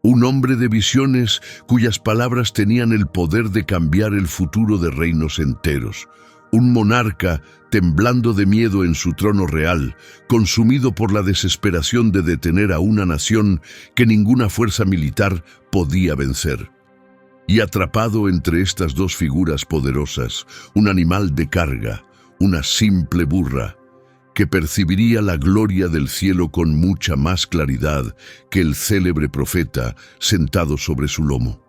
un hombre de visiones cuyas palabras tenían el poder de cambiar el futuro de reinos enteros. Un monarca temblando de miedo en su trono real, consumido por la desesperación de detener a una nación que ninguna fuerza militar podía vencer. Y atrapado entre estas dos figuras poderosas, un animal de carga, una simple burra, que percibiría la gloria del cielo con mucha más claridad que el célebre profeta sentado sobre su lomo.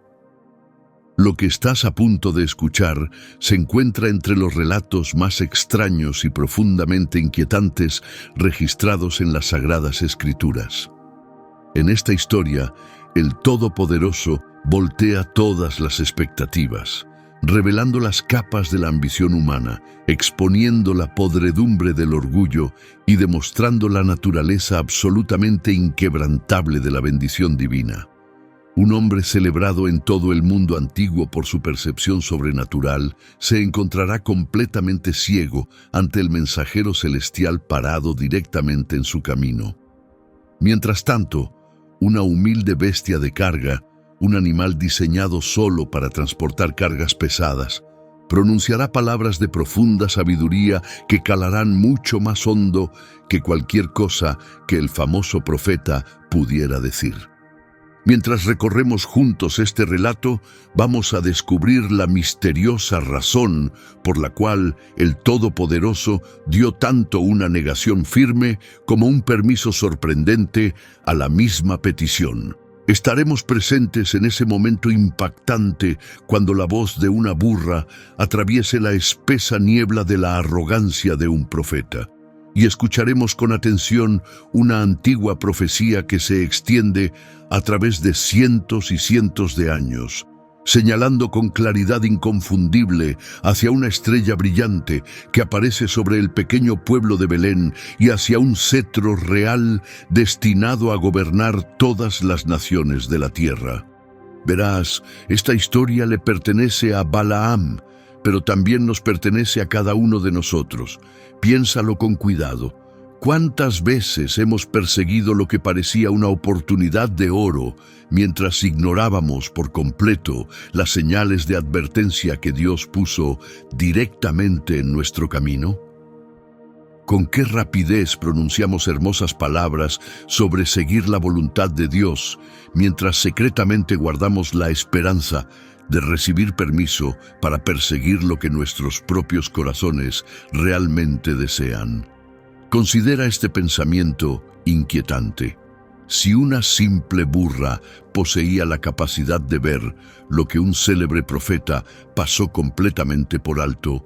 Lo que estás a punto de escuchar se encuentra entre los relatos más extraños y profundamente inquietantes registrados en las Sagradas Escrituras. En esta historia, el Todopoderoso voltea todas las expectativas, revelando las capas de la ambición humana, exponiendo la podredumbre del orgullo y demostrando la naturaleza absolutamente inquebrantable de la bendición divina. Un hombre celebrado en todo el mundo antiguo por su percepción sobrenatural se encontrará completamente ciego ante el mensajero celestial parado directamente en su camino. Mientras tanto, una humilde bestia de carga, un animal diseñado solo para transportar cargas pesadas, pronunciará palabras de profunda sabiduría que calarán mucho más hondo que cualquier cosa que el famoso profeta pudiera decir. Mientras recorremos juntos este relato, vamos a descubrir la misteriosa razón por la cual el Todopoderoso dio tanto una negación firme como un permiso sorprendente a la misma petición. Estaremos presentes en ese momento impactante cuando la voz de una burra atraviese la espesa niebla de la arrogancia de un profeta. Y escucharemos con atención una antigua profecía que se extiende a través de cientos y cientos de años, señalando con claridad inconfundible hacia una estrella brillante que aparece sobre el pequeño pueblo de Belén y hacia un cetro real destinado a gobernar todas las naciones de la tierra. Verás, esta historia le pertenece a Balaam, pero también nos pertenece a cada uno de nosotros. Piénsalo con cuidado. ¿Cuántas veces hemos perseguido lo que parecía una oportunidad de oro mientras ignorábamos por completo las señales de advertencia que Dios puso directamente en nuestro camino? ¿Con qué rapidez pronunciamos hermosas palabras sobre seguir la voluntad de Dios mientras secretamente guardamos la esperanza de recibir permiso para perseguir lo que nuestros propios corazones realmente desean? Considera este pensamiento inquietante. Si una simple burra poseía la capacidad de ver lo que un célebre profeta pasó completamente por alto,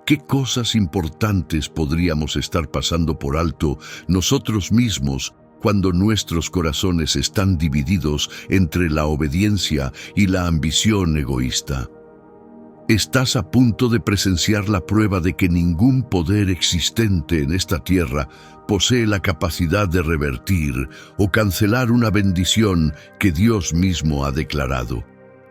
¿qué cosas importantes podríamos estar pasando por alto nosotros mismos cuando nuestros corazones están divididos entre la obediencia y la ambición egoísta? Estás a punto de presenciar la prueba de que ningún poder existente en esta tierra posee la capacidad de revertir o cancelar una bendición que Dios mismo ha declarado.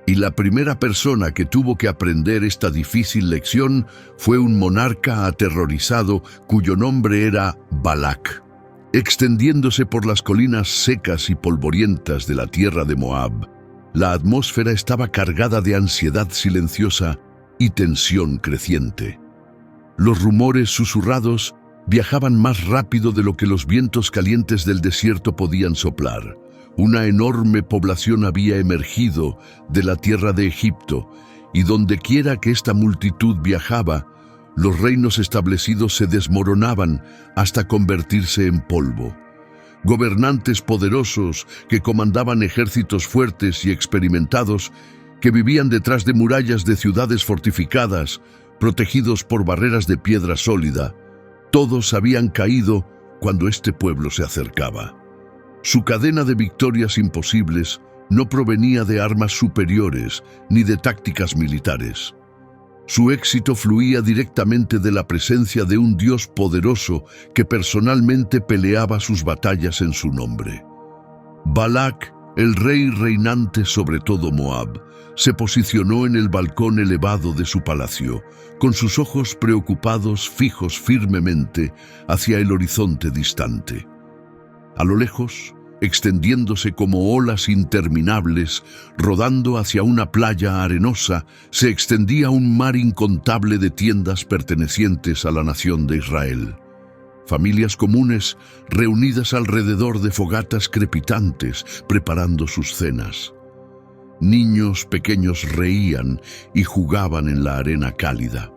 Y la primera persona que tuvo que aprender esta difícil lección fue un monarca aterrorizado cuyo nombre era Balac. Extendiéndose por las colinas secas y polvorientas de la tierra de Moab, la atmósfera estaba cargada de ansiedad silenciosa y tensión creciente. Los rumores susurrados viajaban más rápido de lo que los vientos calientes del desierto podían soplar. Una enorme población había emergido de la tierra de Egipto, y dondequiera que esta multitud viajaba, los reinos establecidos se desmoronaban hasta convertirse en polvo. Gobernantes poderosos que comandaban ejércitos fuertes y experimentados, que vivían detrás de murallas de ciudades fortificadas, protegidos por barreras de piedra sólida, todos habían caído cuando este pueblo se acercaba. Su cadena de victorias imposibles no provenía de armas superiores ni de tácticas militares. Su éxito fluía directamente de la presencia de un Dios poderoso que personalmente peleaba sus batallas en su nombre. Balac, el rey reinante sobre todo Moab, se posicionó en el balcón elevado de su palacio, con sus ojos preocupados fijos firmemente hacia el horizonte distante. A lo lejos, extendiéndose como olas interminables, rodando hacia una playa arenosa, se extendía un mar incontable de tiendas pertenecientes a la nación de Israel. Familias comunes reunidas alrededor de fogatas crepitantes, preparando sus cenas. Niños pequeños reían y jugaban en la arena cálida.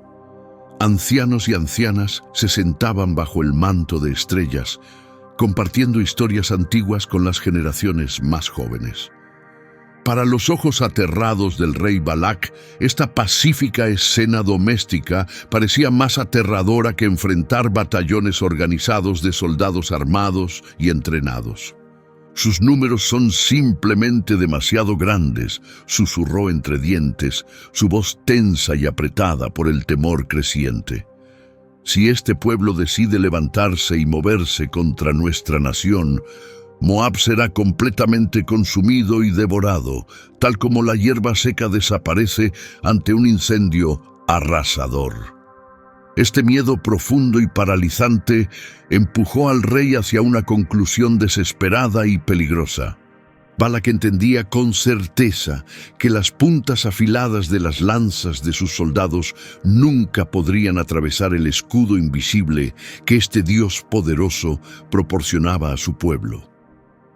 Ancianos y ancianas se sentaban bajo el manto de estrellas, compartiendo historias antiguas con las generaciones más jóvenes. Para los ojos aterrados del rey Balac, esta pacífica escena doméstica parecía más aterradora que enfrentar batallones organizados de soldados armados y entrenados. «Sus números son simplemente demasiado grandes», susurró entre dientes, su voz tensa y apretada por el temor creciente. «Si este pueblo decide levantarse y moverse contra nuestra nación, Moab será completamente consumido y devorado, tal como la hierba seca desaparece ante un incendio arrasador». Este miedo profundo y paralizante empujó al rey hacia una conclusión desesperada y peligrosa. Balac entendía con certeza que las puntas afiladas de las lanzas de sus soldados nunca podrían atravesar el escudo invisible que este Dios poderoso proporcionaba a su pueblo.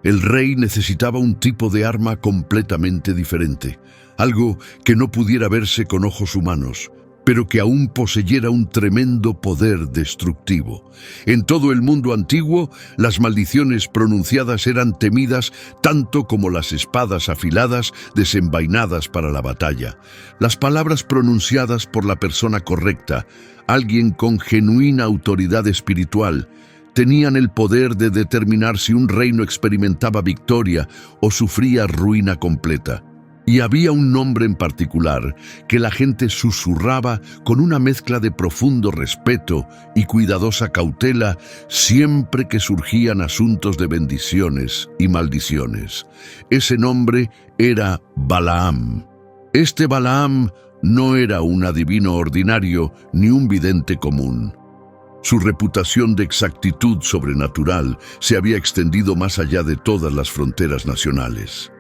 El rey necesitaba un tipo de arma completamente diferente, algo que no pudiera verse con ojos humanos, pero que aún poseyera un tremendo poder destructivo. En todo el mundo antiguo, las maldiciones pronunciadas eran temidas tanto como las espadas afiladas desenvainadas para la batalla. Las palabras pronunciadas por la persona correcta, alguien con genuina autoridad espiritual, tenían el poder de determinar si un reino experimentaba victoria o sufría ruina completa. Y había un nombre en particular que la gente susurraba con una mezcla de profundo respeto y cuidadosa cautela siempre que surgían asuntos de bendiciones y maldiciones. Ese nombre era Balaam. Este Balaam no era un adivino ordinario ni un vidente común. Su reputación de exactitud sobrenatural se había extendido más allá de todas las fronteras nacionales.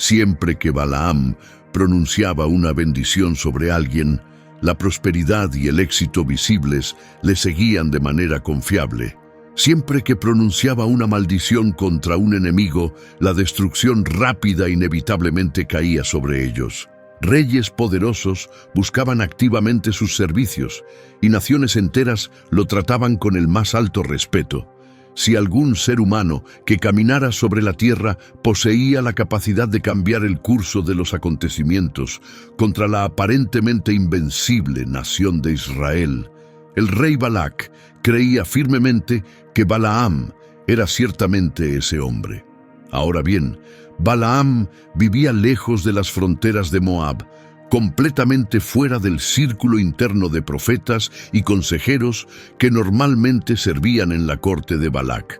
Siempre que Balaam pronunciaba una bendición sobre alguien, la prosperidad y el éxito visibles le seguían de manera confiable. Siempre que pronunciaba una maldición contra un enemigo, la destrucción rápida inevitablemente caía sobre ellos. Reyes poderosos buscaban activamente sus servicios y naciones enteras lo trataban con el más alto respeto. Si algún ser humano que caminara sobre la tierra poseía la capacidad de cambiar el curso de los acontecimientos contra la aparentemente invencible nación de Israel, el rey Balac creía firmemente que Balaam era ciertamente ese hombre. Ahora bien, Balaam vivía lejos de las fronteras de Moab, completamente fuera del círculo interno de profetas y consejeros que normalmente servían en la corte de Balac.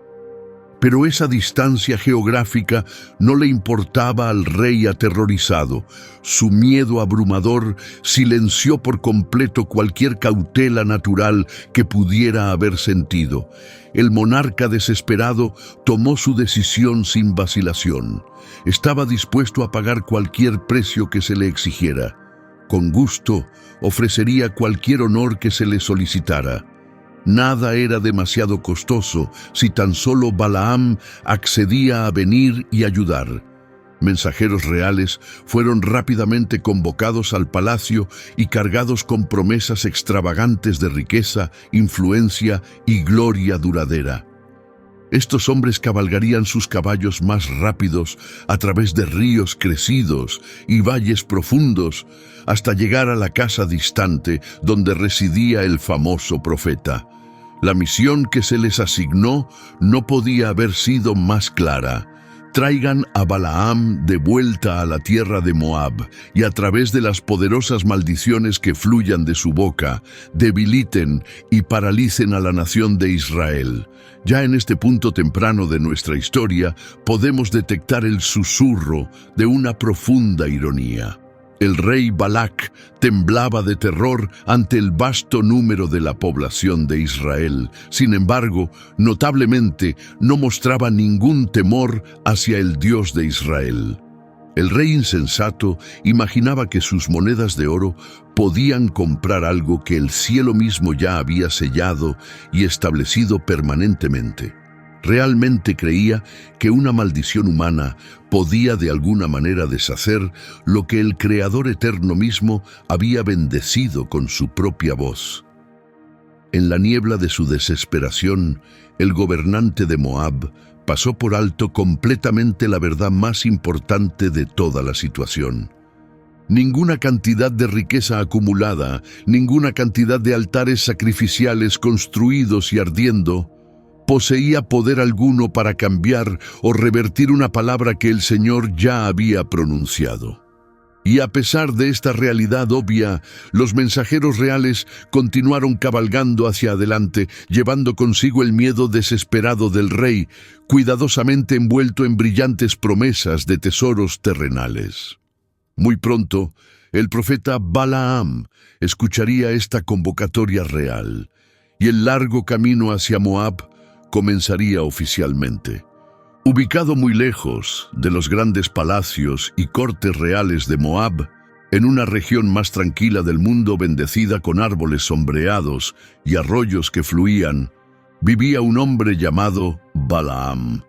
Pero esa distancia geográfica no le importaba al rey aterrorizado. Su miedo abrumador silenció por completo cualquier cautela natural que pudiera haber sentido. El monarca desesperado tomó su decisión sin vacilación. Estaba dispuesto a pagar cualquier precio que se le exigiera. Con gusto ofrecería cualquier honor que se le solicitara. Nada era demasiado costoso si tan solo Balaam accedía a venir y ayudar. Mensajeros reales fueron rápidamente convocados al palacio y cargados con promesas extravagantes de riqueza, influencia y gloria duradera. Estos hombres cabalgarían sus caballos más rápidos a través de ríos crecidos y valles profundos hasta llegar a la casa distante donde residía el famoso profeta. La misión que se les asignó no podía haber sido más clara. Traigan a Balaam de vuelta a la tierra de Moab y a través de las poderosas maldiciones que fluyan de su boca, debiliten y paralicen a la nación de Israel. Ya en este punto temprano de nuestra historia podemos detectar el susurro de una profunda ironía. El rey Balac temblaba de terror ante el vasto número de la población de Israel. Sin embargo, notablemente no mostraba ningún temor hacia el Dios de Israel. El rey insensato imaginaba que sus monedas de oro podían comprar algo que el cielo mismo ya había sellado y establecido permanentemente. Realmente creía que una maldición humana podía de alguna manera deshacer lo que el Creador eterno mismo había bendecido con su propia voz. En la niebla de su desesperación, el gobernante de Moab pasó por alto completamente la verdad más importante de toda la situación. Ninguna cantidad de riqueza acumulada, ninguna cantidad de altares sacrificiales construidos y ardiendo, poseía poder alguno para cambiar o revertir una palabra que el Señor ya había pronunciado. Y a pesar de esta realidad obvia, los mensajeros reales continuaron cabalgando hacia adelante, llevando consigo el miedo desesperado del rey, cuidadosamente envuelto en brillantes promesas de tesoros terrenales. Muy pronto, el profeta Balaam escucharía esta convocatoria real, y el largo camino hacia Moab comenzaría oficialmente. Ubicado muy lejos de los grandes palacios y cortes reales de Moab, en una región más tranquila del mundo bendecida con árboles sombreados y arroyos que fluían, vivía un hombre llamado Balaam.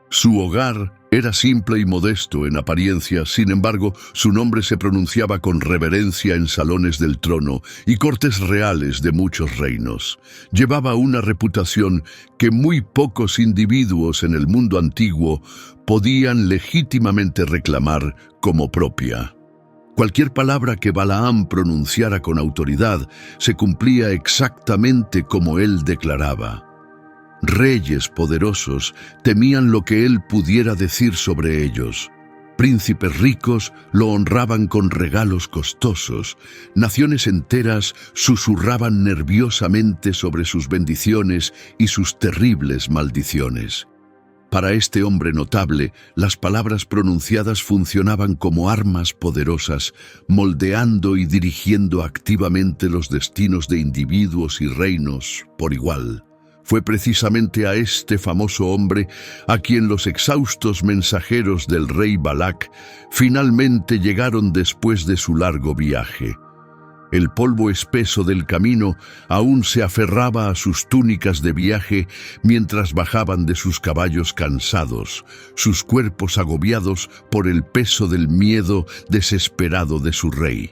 Su hogar era simple y modesto en apariencia, sin embargo, su nombre se pronunciaba con reverencia en salones del trono y cortes reales de muchos reinos. Llevaba una reputación que muy pocos individuos en el mundo antiguo podían legítimamente reclamar como propia. Cualquier palabra que Balaam pronunciara con autoridad se cumplía exactamente como él declaraba. Reyes poderosos temían lo que él pudiera decir sobre ellos. Príncipes ricos lo honraban con regalos costosos. Naciones enteras susurraban nerviosamente sobre sus bendiciones y sus terribles maldiciones. Para este hombre notable, las palabras pronunciadas funcionaban como armas poderosas, moldeando y dirigiendo activamente los destinos de individuos y reinos por igual. Fue precisamente a este famoso hombre a quien los exhaustos mensajeros del rey Balac finalmente llegaron después de su largo viaje. El polvo espeso del camino aún se aferraba a sus túnicas de viaje mientras bajaban de sus caballos cansados, sus cuerpos agobiados por el peso del miedo desesperado de su rey.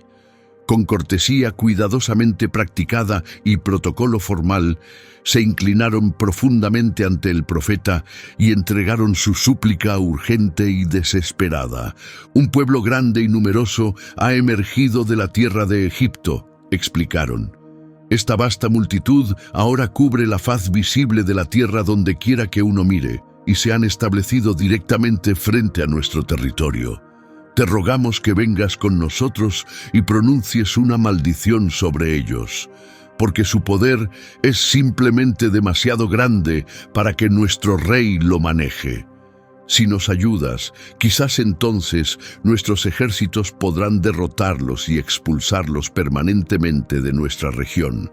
Con cortesía cuidadosamente practicada y protocolo formal, se inclinaron profundamente ante el profeta y entregaron su súplica urgente y desesperada. Un pueblo grande y numeroso ha emergido de la tierra de Egipto, explicaron. Esta vasta multitud ahora cubre la faz visible de la tierra donde quiera que uno mire, y se han establecido directamente frente a nuestro territorio. Te rogamos que vengas con nosotros y pronuncies una maldición sobre ellos, porque su poder es simplemente demasiado grande para que nuestro rey lo maneje. Si nos ayudas, quizás entonces nuestros ejércitos podrán derrotarlos y expulsarlos permanentemente de nuestra región.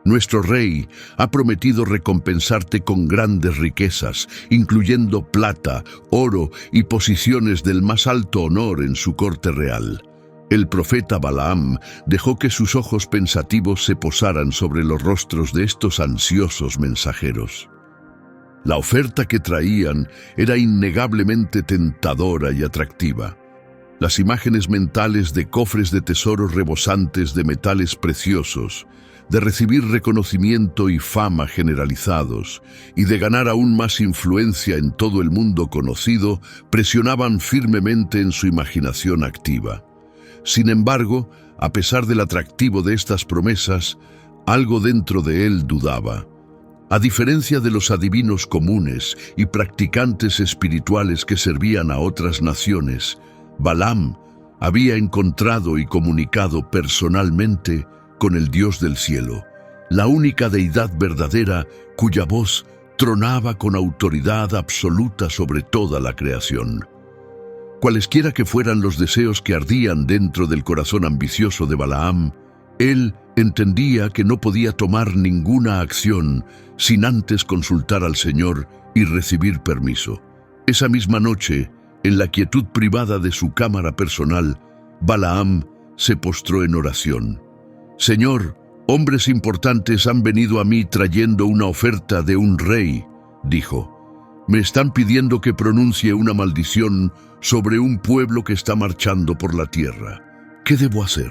Nuestro rey ha prometido recompensarte con grandes riquezas, incluyendo plata, oro y posiciones del más alto honor en su corte real. El profeta Balaam dejó que sus ojos pensativos se posaran sobre los rostros de estos ansiosos mensajeros. La oferta que traían era innegablemente tentadora y atractiva. Las imágenes mentales de cofres de tesoros rebosantes de metales preciosos, de recibir reconocimiento y fama generalizados, y de ganar aún más influencia en todo el mundo conocido, presionaban firmemente en su imaginación activa. Sin embargo, a pesar del atractivo de estas promesas, algo dentro de él dudaba. A diferencia de los adivinos comunes y practicantes espirituales que servían a otras naciones, Balaam había encontrado y comunicado personalmente con el Dios del cielo, la única deidad verdadera cuya voz tronaba con autoridad absoluta sobre toda la creación. Cualesquiera que fueran los deseos que ardían dentro del corazón ambicioso de Balaam, él entendía que no podía tomar ninguna acción sin antes consultar al Señor y recibir permiso. Esa misma noche, en la quietud privada de su cámara personal, Balaam se postró en oración. «Señor, hombres importantes han venido a mí trayendo una oferta de un rey», dijo. «Me están pidiendo que pronuncie una maldición sobre un pueblo que está marchando por la tierra. ¿Qué debo hacer?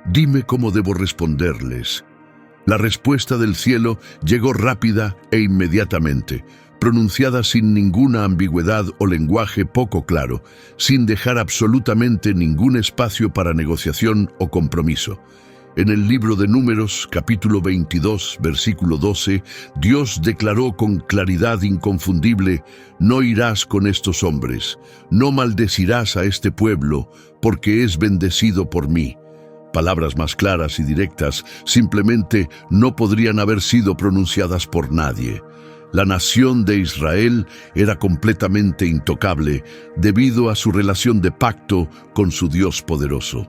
Dime cómo debo responderles». La respuesta del cielo llegó rápida e inmediatamente, pronunciada sin ninguna ambigüedad o lenguaje poco claro, sin dejar absolutamente ningún espacio para negociación o compromiso. En el libro de Números, capítulo 22, versículo 12, Dios declaró con claridad inconfundible: «No irás con estos hombres, no maldecirás a este pueblo, porque es bendecido por mí». Palabras más claras y directas simplemente no podrían haber sido pronunciadas por nadie. La nación de Israel era completamente intocable debido a su relación de pacto con su Dios poderoso.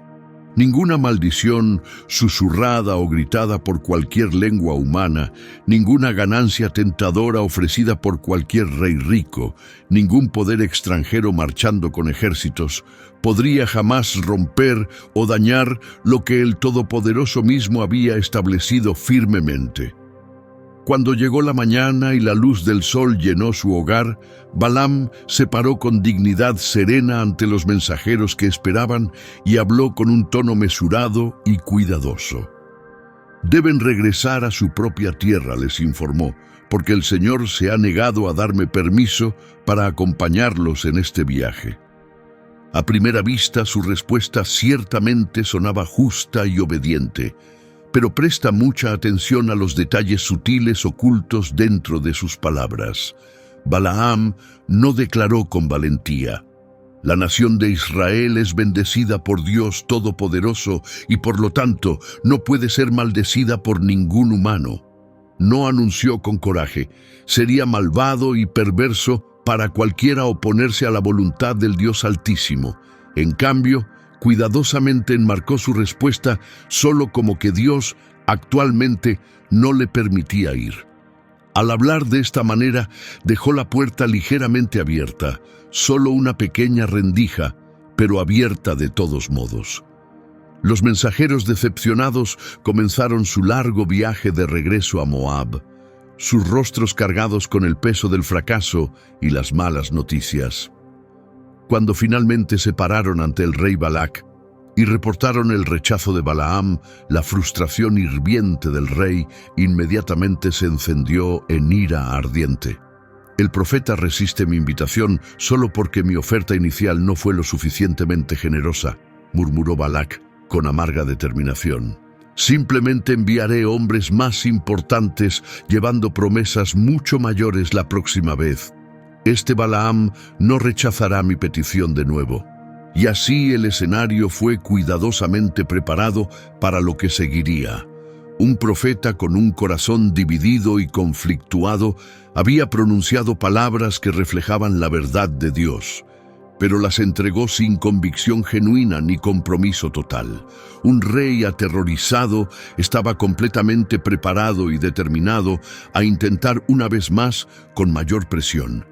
Ninguna maldición susurrada o gritada por cualquier lengua humana, ninguna ganancia tentadora ofrecida por cualquier rey rico, ningún poder extranjero marchando con ejércitos, podría jamás romper o dañar lo que el Todopoderoso mismo había establecido firmemente. Cuando llegó la mañana y la luz del sol llenó su hogar, Balaam se paró con dignidad serena ante los mensajeros que esperaban y habló con un tono mesurado y cuidadoso. «Deben regresar a su propia tierra», les informó, «porque el Señor se ha negado a darme permiso para acompañarlos en este viaje». A primera vista, su respuesta ciertamente sonaba justa y obediente, pero presta mucha atención a los detalles sutiles ocultos dentro de sus palabras. Balaam no declaró con valentía: «La nación de Israel es bendecida por Dios Todopoderoso y por lo tanto no puede ser maldecida por ningún humano». No anunció con coraje: «Sería malvado y perverso para cualquiera oponerse a la voluntad del Dios Altísimo». En cambio, cuidadosamente enmarcó su respuesta solo como que Dios actualmente no le permitía ir. Al hablar de esta manera, dejó la puerta ligeramente abierta, solo una pequeña rendija, pero abierta de todos modos. Los mensajeros decepcionados comenzaron su largo viaje de regreso a Moab, sus rostros cargados con el peso del fracaso y las malas noticias. Cuando finalmente se pararon ante el rey Balac y reportaron el rechazo de Balaam, la frustración hirviente del rey inmediatamente se encendió en ira ardiente. «El profeta resiste mi invitación solo porque mi oferta inicial no fue lo suficientemente generosa», murmuró Balac con amarga determinación. «Simplemente enviaré hombres más importantes llevando promesas mucho mayores la próxima vez. Este Balaam no rechazará mi petición de nuevo». Y así el escenario fue cuidadosamente preparado para lo que seguiría. Un profeta con un corazón dividido y conflictuado había pronunciado palabras que reflejaban la verdad de Dios, pero las entregó sin convicción genuina ni compromiso total. Un rey aterrorizado estaba completamente preparado y determinado a intentar una vez más con mayor presión.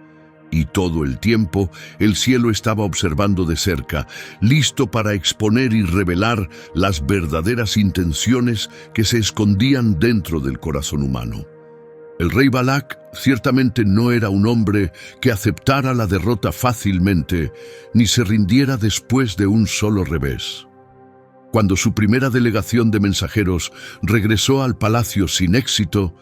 Y todo el tiempo el cielo estaba observando de cerca, listo para exponer y revelar las verdaderas intenciones que se escondían dentro del corazón humano. El rey Balac ciertamente no era un hombre que aceptara la derrota fácilmente, ni se rindiera después de un solo revés. Cuando su primera delegación de mensajeros regresó al palacio sin éxito,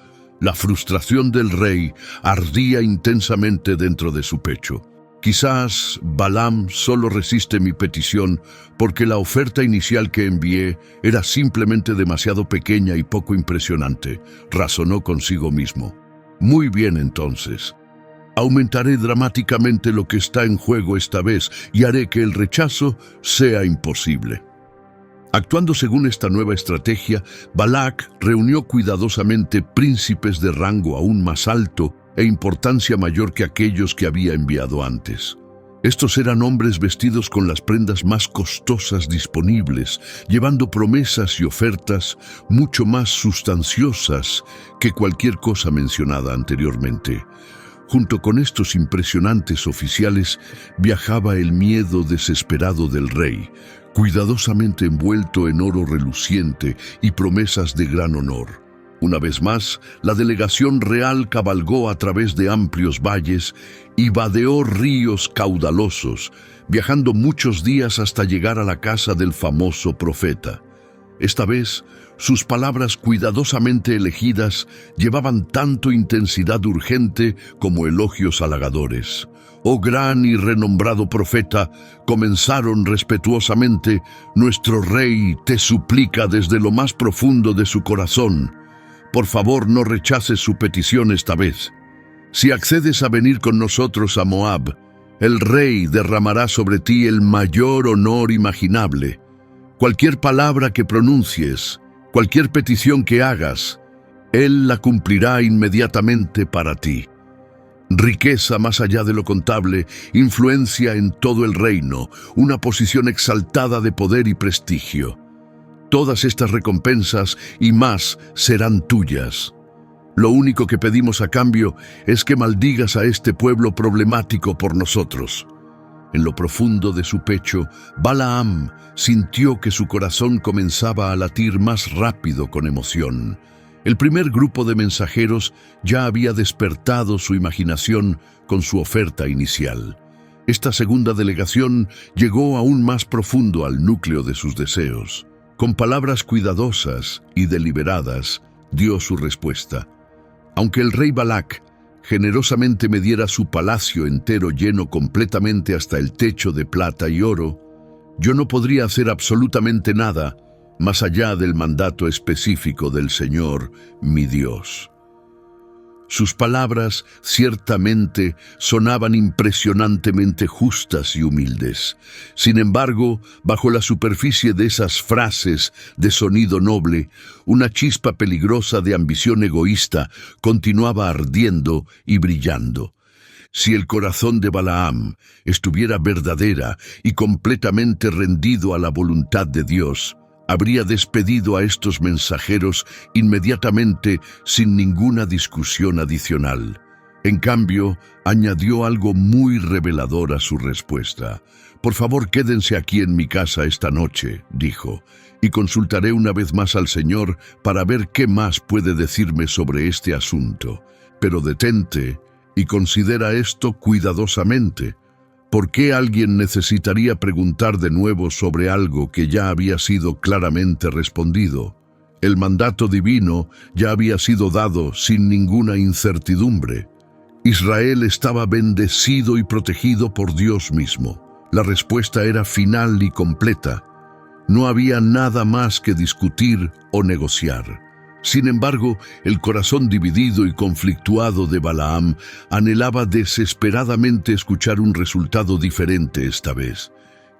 la frustración del rey ardía intensamente dentro de su pecho. «Quizás Balaam solo resiste mi petición porque la oferta inicial que envié era simplemente demasiado pequeña y poco impresionante», razonó consigo mismo. «Muy bien, entonces. Aumentaré dramáticamente lo que está en juego esta vez y haré que el rechazo sea imposible». Actuando según esta nueva estrategia, Balac reunió cuidadosamente príncipes de rango aún más alto e importancia mayor que aquellos que había enviado antes. Estos eran hombres vestidos con las prendas más costosas disponibles, llevando promesas y ofertas mucho más sustanciosas que cualquier cosa mencionada anteriormente. Junto con estos impresionantes oficiales viajaba el miedo desesperado del rey, cuidadosamente envuelto en oro reluciente y promesas de gran honor. Una vez más, la delegación real cabalgó a través de amplios valles y vadeó ríos caudalosos, viajando muchos días hasta llegar a la casa del famoso profeta. Esta vez, sus palabras cuidadosamente elegidas llevaban tanto intensidad urgente como elogios halagadores. «Oh gran y renombrado profeta», comenzaron respetuosamente, «nuestro rey te suplica desde lo más profundo de su corazón. Por favor, no rechaces su petición esta vez. Si accedes a venir con nosotros a Moab, el rey derramará sobre ti el mayor honor imaginable. Cualquier palabra que pronuncies, cualquier petición que hagas, él la cumplirá inmediatamente para ti. Riqueza más allá de lo contable, influencia en todo el reino, una posición exaltada de poder y prestigio. Todas estas recompensas y más serán tuyas. Lo único que pedimos a cambio es que maldigas a este pueblo problemático por nosotros». En lo profundo de su pecho, Balaam sintió que su corazón comenzaba a latir más rápido con emoción. El primer grupo de mensajeros ya había despertado su imaginación con su oferta inicial. Esta segunda delegación llegó aún más profundo al núcleo de sus deseos. Con palabras cuidadosas y deliberadas, dio su respuesta. Aunque el rey Balac generosamente me diera su palacio entero lleno completamente hasta el techo de plata y oro, yo no podría hacer absolutamente nada más allá del mandato específico del Señor, mi Dios. Sus palabras ciertamente sonaban impresionantemente justas y humildes. Sin embargo, bajo la superficie de esas frases de sonido noble, una chispa peligrosa de ambición egoísta continuaba ardiendo y brillando. Si el corazón de Balaam estuviera verdadera y completamente rendido a la voluntad de Dios, habría despedido a estos mensajeros inmediatamente sin ninguna discusión adicional. En cambio, añadió algo muy revelador a su respuesta. «Por favor, quédense aquí en mi casa esta noche», dijo, «y consultaré una vez más al Señor para ver qué más puede decirme sobre este asunto. Pero detente y considera esto cuidadosamente. ¿Por qué alguien necesitaría preguntar de nuevo sobre algo que ya había sido claramente respondido? El mandato divino ya había sido dado sin ninguna incertidumbre. Israel estaba bendecido y protegido por Dios mismo. La respuesta era final y completa. No había nada más que discutir o negociar. Sin embargo, el corazón dividido y conflictuado de Balaam anhelaba desesperadamente escuchar un resultado diferente esta vez.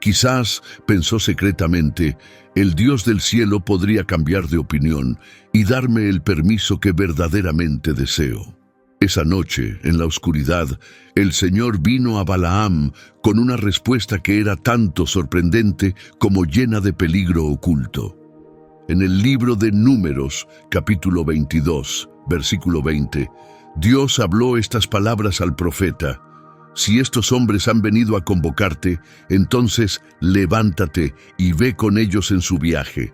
Quizás, pensó secretamente, el Dios del cielo podría cambiar de opinión y darme el permiso que verdaderamente deseo. Esa noche, en la oscuridad, el Señor vino a Balaam con una respuesta que era tanto sorprendente como llena de peligro oculto. En el libro de Números, capítulo 22, versículo 20, Dios habló estas palabras al profeta: «Si estos hombres han venido a convocarte, entonces levántate y ve con ellos en su viaje.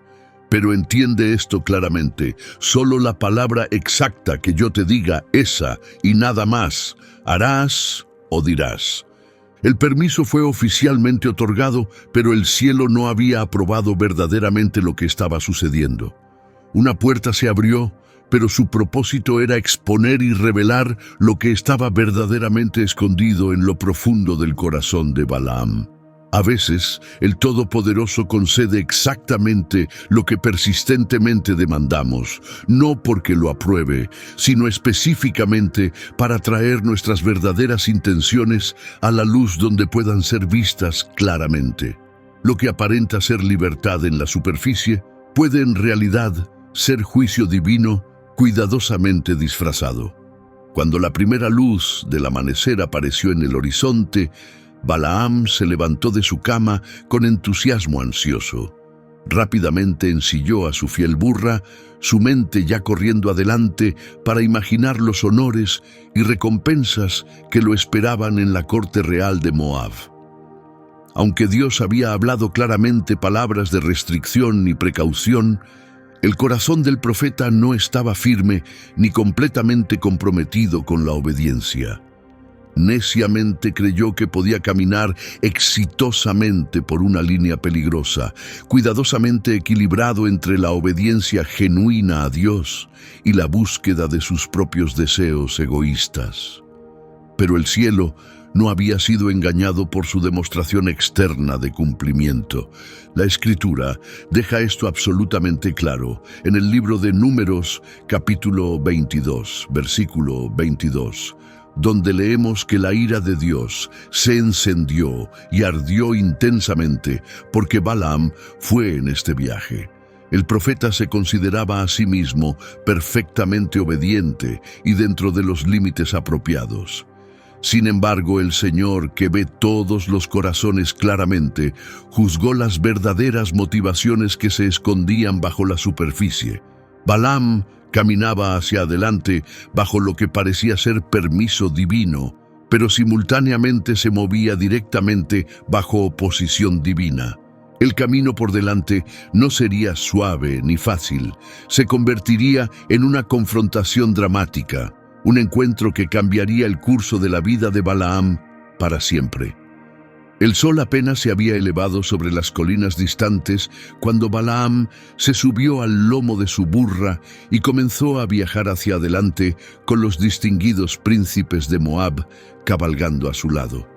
Pero entiende esto claramente, solo la palabra exacta que yo te diga, esa y nada más, harás o dirás». El permiso fue oficialmente otorgado, pero el cielo no había aprobado verdaderamente lo que estaba sucediendo. Una puerta se abrió, pero su propósito era exponer y revelar lo que estaba verdaderamente escondido en lo profundo del corazón de Balaam. A veces, el Todopoderoso concede exactamente lo que persistentemente demandamos, no porque lo apruebe, sino específicamente para traer nuestras verdaderas intenciones a la luz donde puedan ser vistas claramente. Lo que aparenta ser libertad en la superficie puede en realidad ser juicio divino cuidadosamente disfrazado. Cuando la primera luz del amanecer apareció en el horizonte, Balaam se levantó de su cama con entusiasmo ansioso. Rápidamente ensilló a su fiel burra, su mente ya corriendo adelante para imaginar los honores y recompensas que lo esperaban en la corte real de Moab. Aunque Dios había hablado claramente palabras de restricción y precaución, el corazón del profeta no estaba firme ni completamente comprometido con la obediencia. Neciamente creyó que podía caminar exitosamente por una línea peligrosa, cuidadosamente equilibrado entre la obediencia genuina a Dios y la búsqueda de sus propios deseos egoístas. Pero el cielo no había sido engañado por su demostración externa de cumplimiento. La Escritura deja esto absolutamente claro en el libro de Números, capítulo 22, versículo 22, donde leemos que la ira de Dios se encendió y ardió intensamente porque Balaam fue en este viaje. El profeta se consideraba a sí mismo perfectamente obediente y dentro de los límites apropiados. Sin embargo, el Señor, que ve todos los corazones claramente, juzgó las verdaderas motivaciones que se escondían bajo la superficie. Balaam caminaba hacia adelante bajo lo que parecía ser permiso divino, pero simultáneamente se movía directamente bajo oposición divina. El camino por delante no sería suave ni fácil, se convertiría en una confrontación dramática. Un encuentro que cambiaría el curso de la vida de Balaam para siempre. El sol apenas se había elevado sobre las colinas distantes cuando Balaam se subió al lomo de su burra y comenzó a viajar hacia adelante con los distinguidos príncipes de Moab cabalgando a su lado.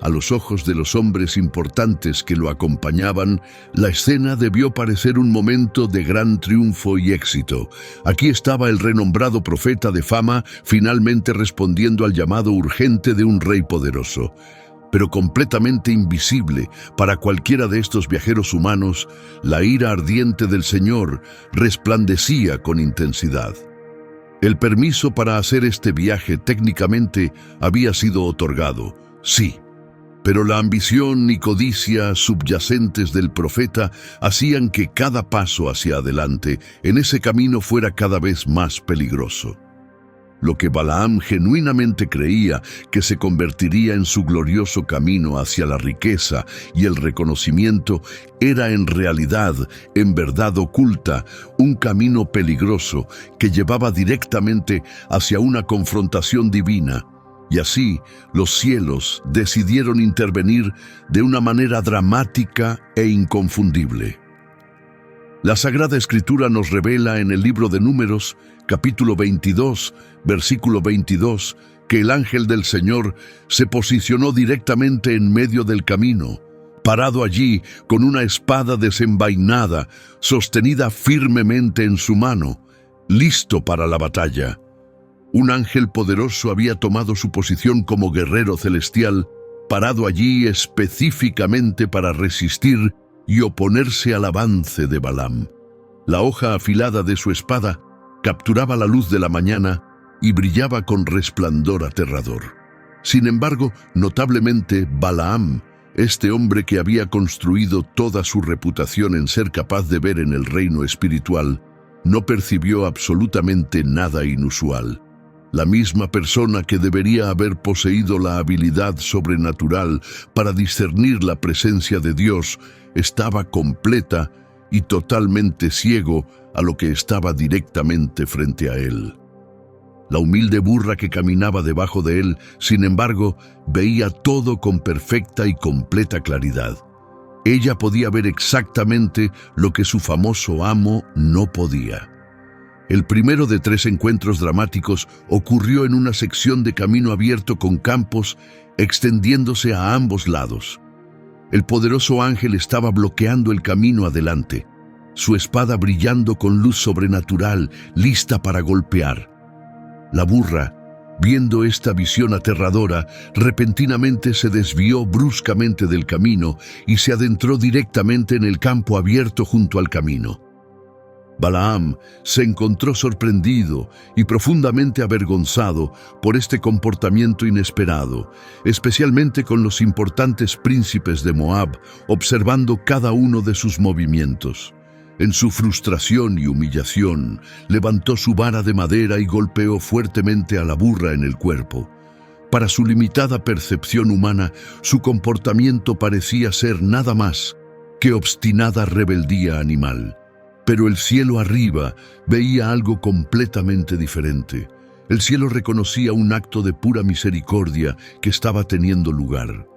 A los ojos de los hombres importantes que lo acompañaban, la escena debió parecer un momento de gran triunfo y éxito. Aquí estaba el renombrado profeta de fama, finalmente respondiendo al llamado urgente de un rey poderoso. Pero completamente invisible para cualquiera de estos viajeros humanos, la ira ardiente del Señor resplandecía con intensidad. El permiso para hacer este viaje técnicamente había sido otorgado, sí. Pero la ambición y codicia subyacentes del profeta hacían que cada paso hacia adelante en ese camino fuera cada vez más peligroso. Lo que Balaam genuinamente creía que se convertiría en su glorioso camino hacia la riqueza y el reconocimiento era en realidad, en verdad oculta, un camino peligroso que llevaba directamente hacia una confrontación divina. Y así, los cielos decidieron intervenir de una manera dramática e inconfundible. La Sagrada Escritura nos revela en el libro de Números, capítulo 22, versículo 22, que el ángel del Señor se posicionó directamente en medio del camino, parado allí con una espada desenvainada, sostenida firmemente en su mano, listo para la batalla. Un ángel poderoso había tomado su posición como guerrero celestial, parado allí específicamente para resistir y oponerse al avance de Balaam. La hoja afilada de su espada capturaba la luz de la mañana y brillaba con resplandor aterrador. Sin embargo, notablemente Balaam, este hombre que había construido toda su reputación en ser capaz de ver en el reino espiritual, no percibió absolutamente nada inusual. La misma persona que debería haber poseído la habilidad sobrenatural para discernir la presencia de Dios estaba completa y totalmente ciego a lo que estaba directamente frente a él. La humilde burra que caminaba debajo de él, sin embargo, veía todo con perfecta y completa claridad. Ella podía ver exactamente lo que su famoso amo no podía. El primero de 3 encuentros dramáticos ocurrió en una sección de camino abierto con campos extendiéndose a ambos lados. El poderoso ángel estaba bloqueando el camino adelante, su espada brillando con luz sobrenatural, lista para golpear. La burra, viendo esta visión aterradora, repentinamente se desvió bruscamente del camino y se adentró directamente en el campo abierto junto al camino. Balaam se encontró sorprendido y profundamente avergonzado por este comportamiento inesperado, especialmente con los importantes príncipes de Moab, observando cada uno de sus movimientos. En su frustración y humillación, levantó su vara de madera y golpeó fuertemente a la burra en el cuerpo. Para su limitada percepción humana, su comportamiento parecía ser nada más que obstinada rebeldía animal. Pero el cielo arriba veía algo completamente diferente. El cielo reconocía un acto de pura misericordia que estaba teniendo lugar.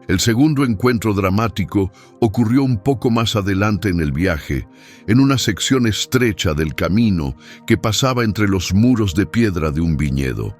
El segundo encuentro dramático ocurrió un poco más adelante en el viaje, en una sección estrecha del camino que pasaba entre los muros de piedra de un viñedo.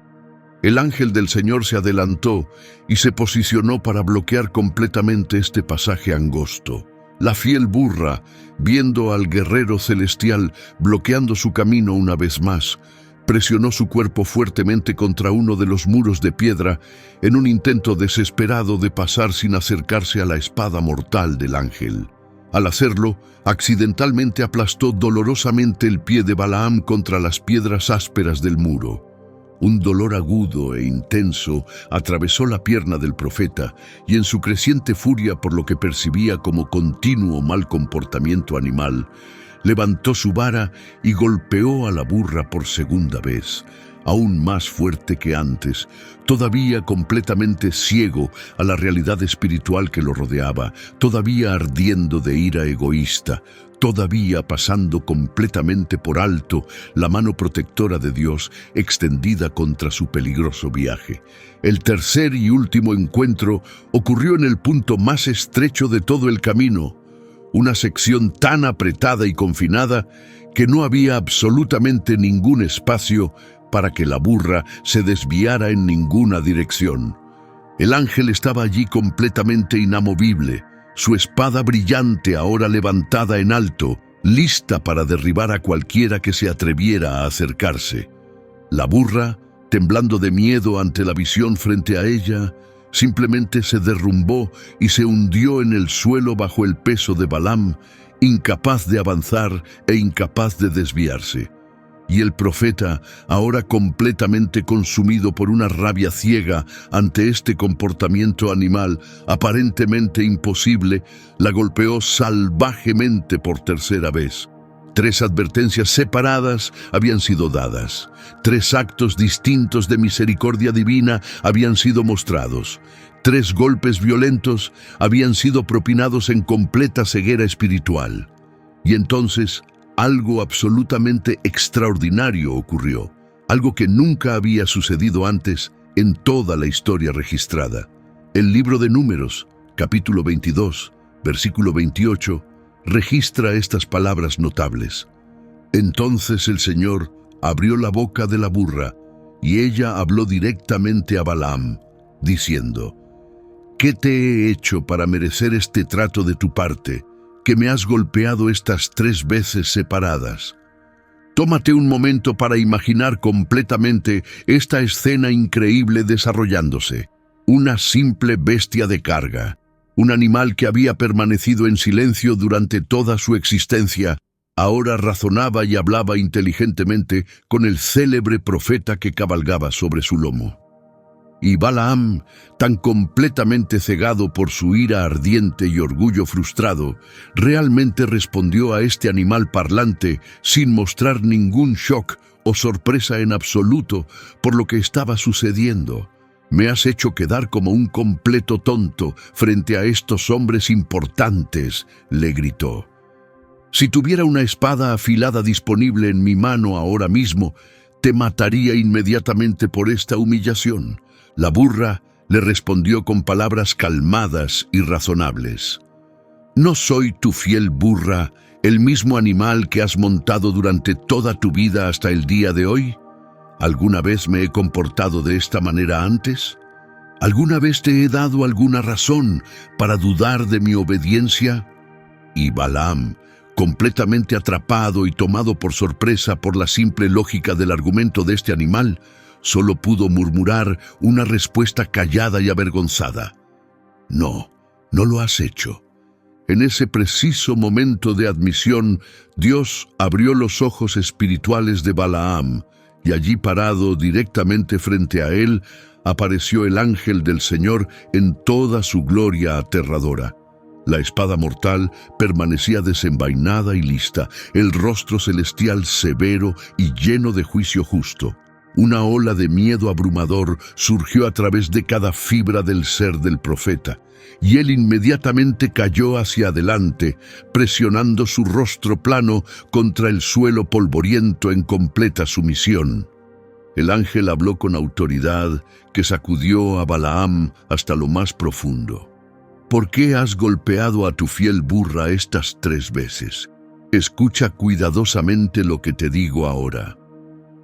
El ángel del Señor se adelantó y se posicionó para bloquear completamente este pasaje angosto. La fiel burra, viendo al guerrero celestial bloqueando su camino una vez más, presionó su cuerpo fuertemente contra uno de los muros de piedra en un intento desesperado de pasar sin acercarse a la espada mortal del ángel. Al hacerlo, accidentalmente aplastó dolorosamente el pie de Balaam contra las piedras ásperas del muro. Un dolor agudo e intenso atravesó la pierna del profeta y en su creciente furia por lo que percibía como continuo mal comportamiento animal, levantó su vara y golpeó a la burra por segunda vez, aún más fuerte que antes, todavía completamente ciego a la realidad espiritual que lo rodeaba, todavía ardiendo de ira egoísta, todavía pasando completamente por alto la mano protectora de Dios extendida contra su peligroso viaje. El tercer y último encuentro ocurrió en el punto más estrecho de todo el camino, una sección tan apretada y confinada que no había absolutamente ningún espacio para que la burra se desviara en ninguna dirección. El ángel estaba allí completamente inamovible, su espada brillante ahora levantada en alto, lista para derribar a cualquiera que se atreviera a acercarse. La burra, temblando de miedo ante la visión frente a ella, simplemente se derrumbó y se hundió en el suelo bajo el peso de Balaam, incapaz de avanzar e incapaz de desviarse. Y el profeta, ahora completamente consumido por una rabia ciega ante este comportamiento animal aparentemente imposible, la golpeó salvajemente por tercera vez. 3 advertencias separadas habían sido dadas. 3 actos distintos de misericordia divina habían sido mostrados. 3 golpes violentos habían sido propinados en completa ceguera espiritual. Y entonces, algo absolutamente extraordinario ocurrió, algo que nunca había sucedido antes en toda la historia registrada. El libro de Números, capítulo 22, versículo 28, registra estas palabras notables. Entonces el Señor abrió la boca de la burra, y ella habló directamente a Balaam, diciendo: ¿Qué te he hecho para merecer este trato de tu parte, que me has golpeado estas 3 veces separadas? Tómate un momento para imaginar completamente esta escena increíble desarrollándose. Una simple bestia de carga, un animal que había permanecido en silencio durante toda su existencia, ahora razonaba y hablaba inteligentemente con el célebre profeta que cabalgaba sobre su lomo. Y Balaam, tan completamente cegado por su ira ardiente y orgullo frustrado, realmente respondió a este animal parlante sin mostrar ningún shock o sorpresa en absoluto por lo que estaba sucediendo. Me has hecho quedar como un completo tonto frente a estos hombres importantes, le gritó. Si tuviera una espada afilada disponible en mi mano ahora mismo, te mataría inmediatamente por esta humillación. La burra le respondió con palabras calmadas y razonables. ¿No soy tu fiel burra, el mismo animal que has montado durante toda tu vida hasta el día de hoy? ¿Alguna vez me he comportado de esta manera antes? ¿Alguna vez te he dado alguna razón para dudar de mi obediencia? Y Balaam, completamente atrapado y tomado por sorpresa por la simple lógica del argumento de este animal, solo pudo murmurar una respuesta callada y avergonzada. No, no lo has hecho. En ese preciso momento de admisión, Dios abrió los ojos espirituales de Balaam, y allí parado directamente frente a él, apareció el ángel del Señor en toda su gloria aterradora. La espada mortal permanecía desenvainada y lista, el rostro celestial severo y lleno de juicio justo. Una ola de miedo abrumador surgió a través de cada fibra del ser del profeta, y él inmediatamente cayó hacia adelante, presionando su rostro plano contra el suelo polvoriento en completa sumisión. El ángel habló con autoridad que sacudió a Balaam hasta lo más profundo. ¿Por qué has golpeado a tu fiel burra estas 3 veces? Escucha cuidadosamente lo que te digo ahora.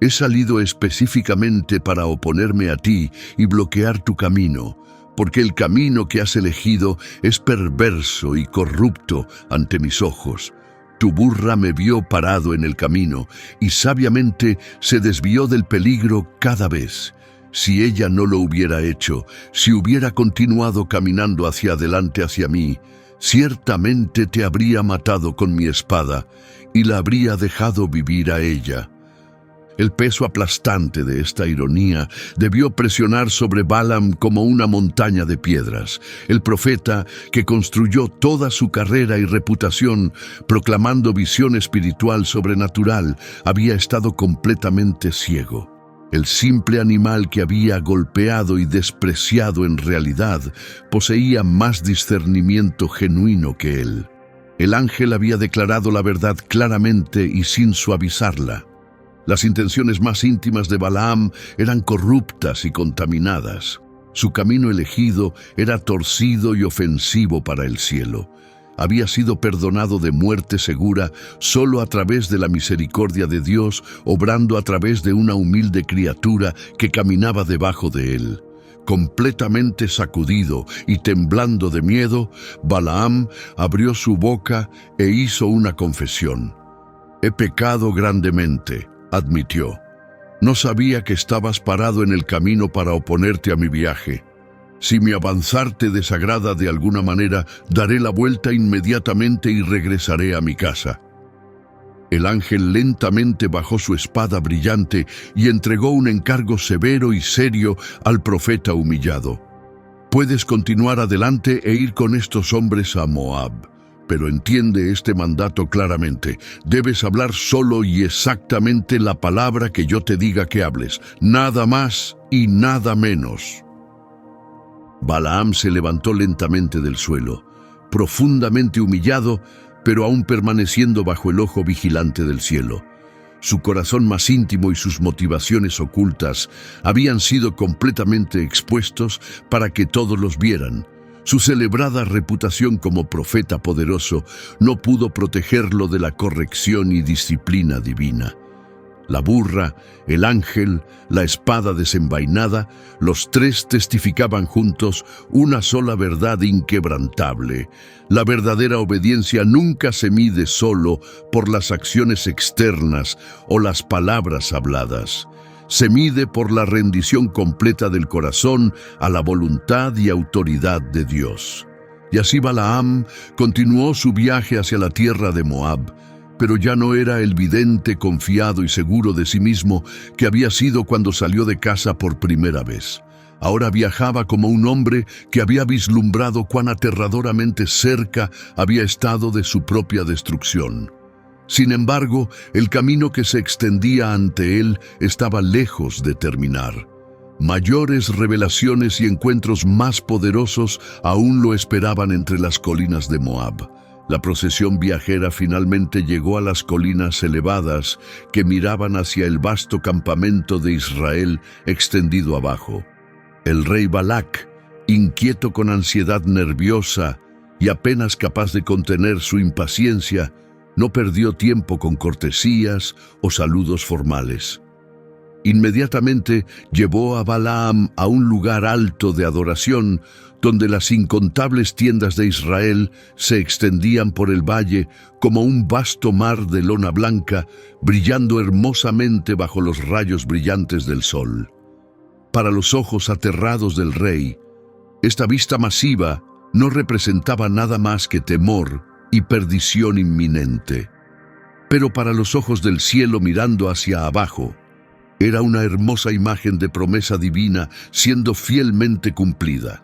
He salido específicamente para oponerme a ti y bloquear tu camino, porque el camino que has elegido es perverso y corrupto ante mis ojos. Tu burra me vio parado en el camino y sabiamente se desvió del peligro cada vez. Si ella no lo hubiera hecho, si hubiera continuado caminando hacia adelante hacia mí, ciertamente te habría matado con mi espada y la habría dejado vivir a ella. El peso aplastante de esta ironía debió presionar sobre Balaam como una montaña de piedras. El profeta, que construyó toda su carrera y reputación proclamando visión espiritual sobrenatural, había estado completamente ciego. El simple animal que había golpeado y despreciado en realidad poseía más discernimiento genuino que él. El ángel había declarado la verdad claramente y sin suavizarla. Las intenciones más íntimas de Balaam eran corruptas y contaminadas. Su camino elegido era torcido y ofensivo para el cielo. Había sido perdonado de muerte segura solo a través de la misericordia de Dios, obrando a través de una humilde criatura que caminaba debajo de él. Completamente sacudido y temblando de miedo, Balaam abrió su boca e hizo una confesión. «He pecado grandemente», admitió. «No sabía que estabas parado en el camino para oponerte a mi viaje. Si mi avanzar te desagrada de alguna manera, daré la vuelta inmediatamente y regresaré a mi casa». El ángel lentamente bajó su espada brillante y entregó un encargo severo y serio al profeta humillado. «Puedes continuar adelante e ir con estos hombres a Moab. Pero entiende este mandato claramente. Debes hablar solo y exactamente la palabra que yo te diga que hables, nada más y nada menos». Balaam se levantó lentamente del suelo, profundamente humillado, pero aún permaneciendo bajo el ojo vigilante del cielo. Su corazón más íntimo y sus motivaciones ocultas habían sido completamente expuestos para que todos los vieran. Su celebrada reputación como profeta poderoso no pudo protegerlo de la corrección y disciplina divina. La burra, el ángel, la espada desenvainada, los 3 testificaban juntos una sola verdad inquebrantable. La verdadera obediencia nunca se mide solo por las acciones externas o las palabras habladas. Se mide por la rendición completa del corazón a la voluntad y autoridad de Dios. Y así Balaam continuó su viaje hacia la tierra de Moab, pero ya no era el vidente confiado y seguro de sí mismo que había sido cuando salió de casa por primera vez. Ahora viajaba como un hombre que había vislumbrado cuán aterradoramente cerca había estado de su propia destrucción. Sin embargo, el camino que se extendía ante él estaba lejos de terminar. Mayores revelaciones y encuentros más poderosos aún lo esperaban entre las colinas de Moab. La procesión viajera finalmente llegó a las colinas elevadas que miraban hacia el vasto campamento de Israel extendido abajo. El rey Balac, inquieto con ansiedad nerviosa y apenas capaz de contener su impaciencia, no perdió tiempo con cortesías o saludos formales. Inmediatamente llevó a Balaam a un lugar alto de adoración, donde las incontables tiendas de Israel se extendían por el valle como un vasto mar de lona blanca, brillando hermosamente bajo los rayos brillantes del sol. Para los ojos aterrados del rey, esta vista masiva no representaba nada más que temor y perdición inminente. Pero para los ojos del cielo mirando hacia abajo, era una hermosa imagen de promesa divina siendo fielmente cumplida.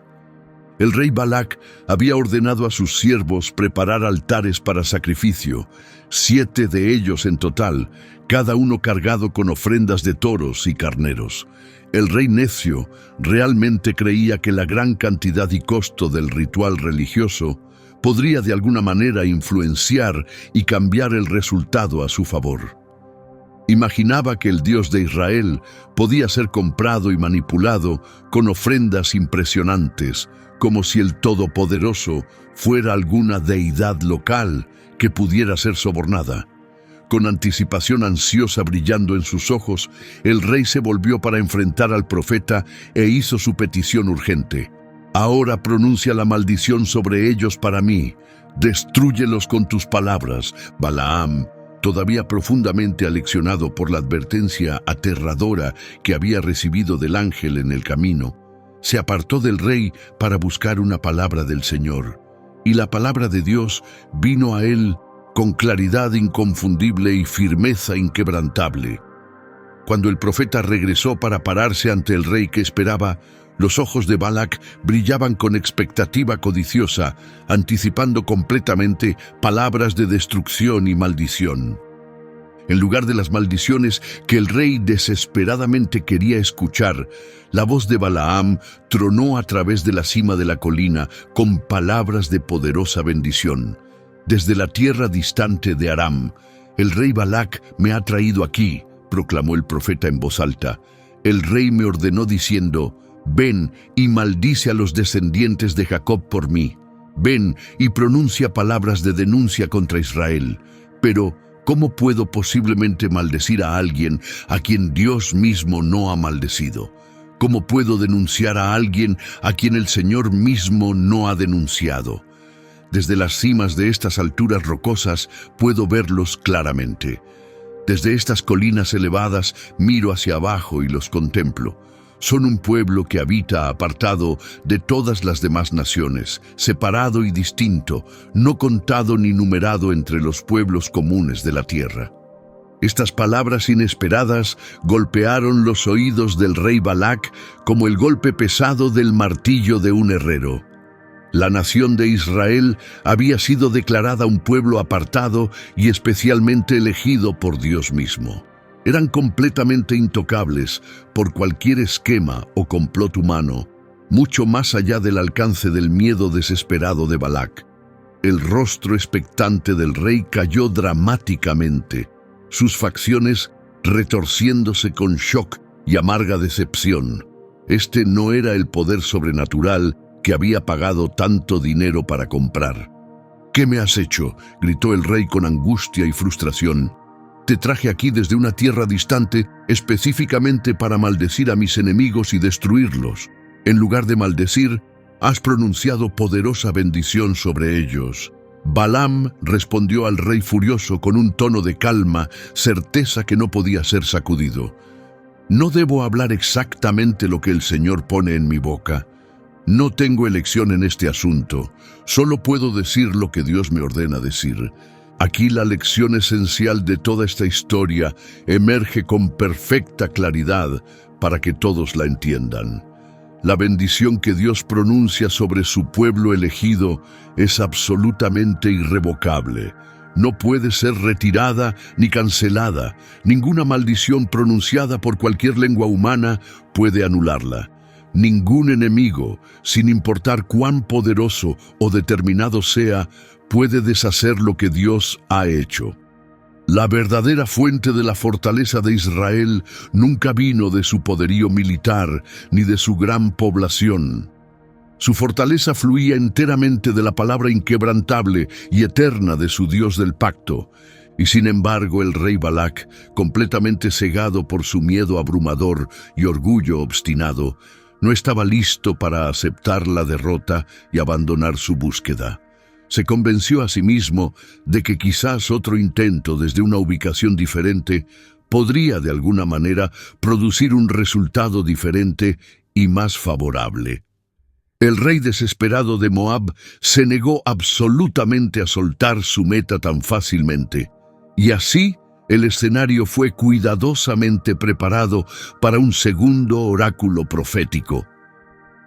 El rey Balac había ordenado a sus siervos preparar altares para sacrificio, 7 de ellos en total, cada uno cargado con ofrendas de toros y carneros. El rey necio realmente creía que la gran cantidad y costo del ritual religioso podría de alguna manera influenciar y cambiar el resultado a su favor. Imaginaba que el Dios de Israel podía ser comprado y manipulado con ofrendas impresionantes, como si el Todopoderoso fuera alguna deidad local que pudiera ser sobornada. Con anticipación ansiosa brillando en sus ojos, el rey se volvió para enfrentar al profeta e hizo su petición urgente. Ahora pronuncia la maldición sobre ellos para mí. Destrúyelos con tus palabras. Balaam, todavía profundamente aleccionado por la advertencia aterradora que había recibido del ángel en el camino, se apartó del rey para buscar una palabra del Señor. Y la palabra de Dios vino a él con claridad inconfundible y firmeza inquebrantable. Cuando el profeta regresó para pararse ante el rey que esperaba, los ojos de Balac brillaban con expectativa codiciosa, anticipando completamente palabras de destrucción y maldición. En lugar de las maldiciones que el rey desesperadamente quería escuchar, la voz de Balaam tronó a través de la cima de la colina con palabras de poderosa bendición. Desde la tierra distante de Aram, el rey Balac me ha traído aquí, proclamó el profeta en voz alta. El rey me ordenó diciendo: ven y maldice a los descendientes de Jacob por mí. Ven y pronuncia palabras de denuncia contra Israel. Pero, ¿cómo puedo posiblemente maldecir a alguien a quien Dios mismo no ha maldecido? ¿Cómo puedo denunciar a alguien a quien el Señor mismo no ha denunciado? Desde las cimas de estas alturas rocosas puedo verlos claramente. Desde estas colinas elevadas miro hacia abajo y los contemplo. Son un pueblo que habita apartado de todas las demás naciones, separado y distinto, no contado ni numerado entre los pueblos comunes de la tierra. Estas palabras inesperadas golpearon los oídos del rey Balac como el golpe pesado del martillo de un herrero. La nación de Israel había sido declarada un pueblo apartado y especialmente elegido por Dios mismo. Eran completamente intocables por cualquier esquema o complot humano, mucho más allá del alcance del miedo desesperado de Balac. El rostro expectante del rey cayó dramáticamente, sus facciones retorciéndose con shock y amarga decepción. Este no era el poder sobrenatural que había pagado tanto dinero para comprar. ¿Qué me has hecho?, gritó el rey con angustia y frustración. Te traje aquí desde una tierra distante específicamente para maldecir a mis enemigos y destruirlos. En lugar de maldecir, has pronunciado poderosa bendición sobre ellos. Balaam respondió al rey furioso con un tono de calma, certeza que no podía ser sacudido. No debo hablar exactamente lo que el Señor pone en mi boca. No tengo elección en este asunto, solo puedo decir lo que Dios me ordena decir. Aquí la lección esencial de toda esta historia emerge con perfecta claridad para que todos la entiendan. La bendición que Dios pronuncia sobre su pueblo elegido es absolutamente irrevocable. No puede ser retirada ni cancelada. Ninguna maldición pronunciada por cualquier lengua humana puede anularla. Ningún enemigo, sin importar cuán poderoso o determinado sea, puede deshacer lo que Dios ha hecho. La verdadera fuente de la fortaleza de Israel nunca vino de su poderío militar ni de su gran población. Su fortaleza fluía enteramente de la palabra inquebrantable y eterna de su Dios del pacto. Y sin embargo el rey Balac, completamente cegado por su miedo abrumador y orgullo obstinado, no estaba listo para aceptar la derrota y abandonar su búsqueda. Se convenció a sí mismo de que quizás otro intento desde una ubicación diferente podría de alguna manera producir un resultado diferente y más favorable. El rey desesperado de Moab se negó absolutamente a soltar su meta tan fácilmente, y así el escenario fue cuidadosamente preparado para un segundo oráculo profético.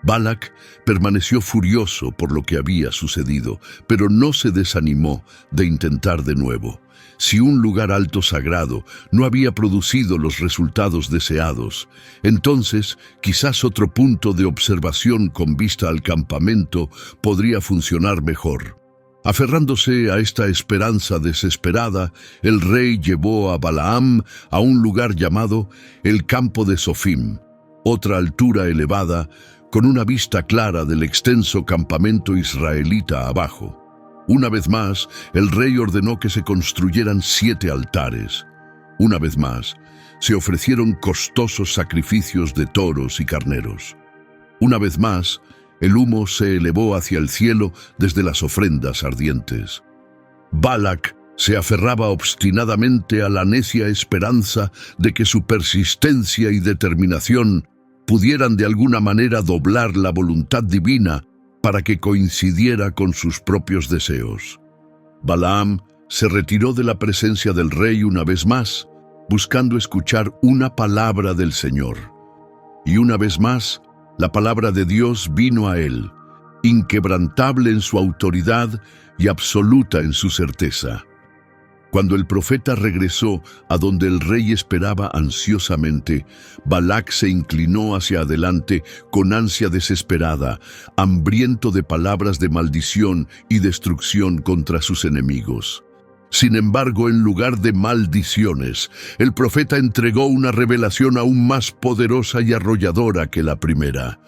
Balac permaneció furioso por lo que había sucedido, pero no se desanimó de intentar de nuevo. Si un lugar alto sagrado no había producido los resultados deseados, entonces quizás otro punto de observación con vista al campamento podría funcionar mejor. Aferrándose a esta esperanza desesperada, el rey llevó a Balaam a un lugar llamado el Campo de Sofim, otra altura elevada, con una vista clara del extenso campamento israelita abajo. Una vez más, el rey ordenó que se construyeran 7 altares. Una vez más, se ofrecieron costosos sacrificios de toros y carneros. Una vez más, el humo se elevó hacia el cielo desde las ofrendas ardientes. Balac se aferraba obstinadamente a la necia esperanza de que su persistencia y determinación pudieran de alguna manera doblar la voluntad divina para que coincidiera con sus propios deseos. Balaam se retiró de la presencia del rey una vez más, buscando escuchar una palabra del Señor. Y una vez más, la palabra de Dios vino a él, inquebrantable en su autoridad y absoluta en su certeza. Cuando el profeta regresó a donde el rey esperaba ansiosamente, Balac se inclinó hacia adelante con ansia desesperada, hambriento de palabras de maldición y destrucción contra sus enemigos. Sin embargo, en lugar de maldiciones, el profeta entregó una revelación aún más poderosa y arrolladora que la primera.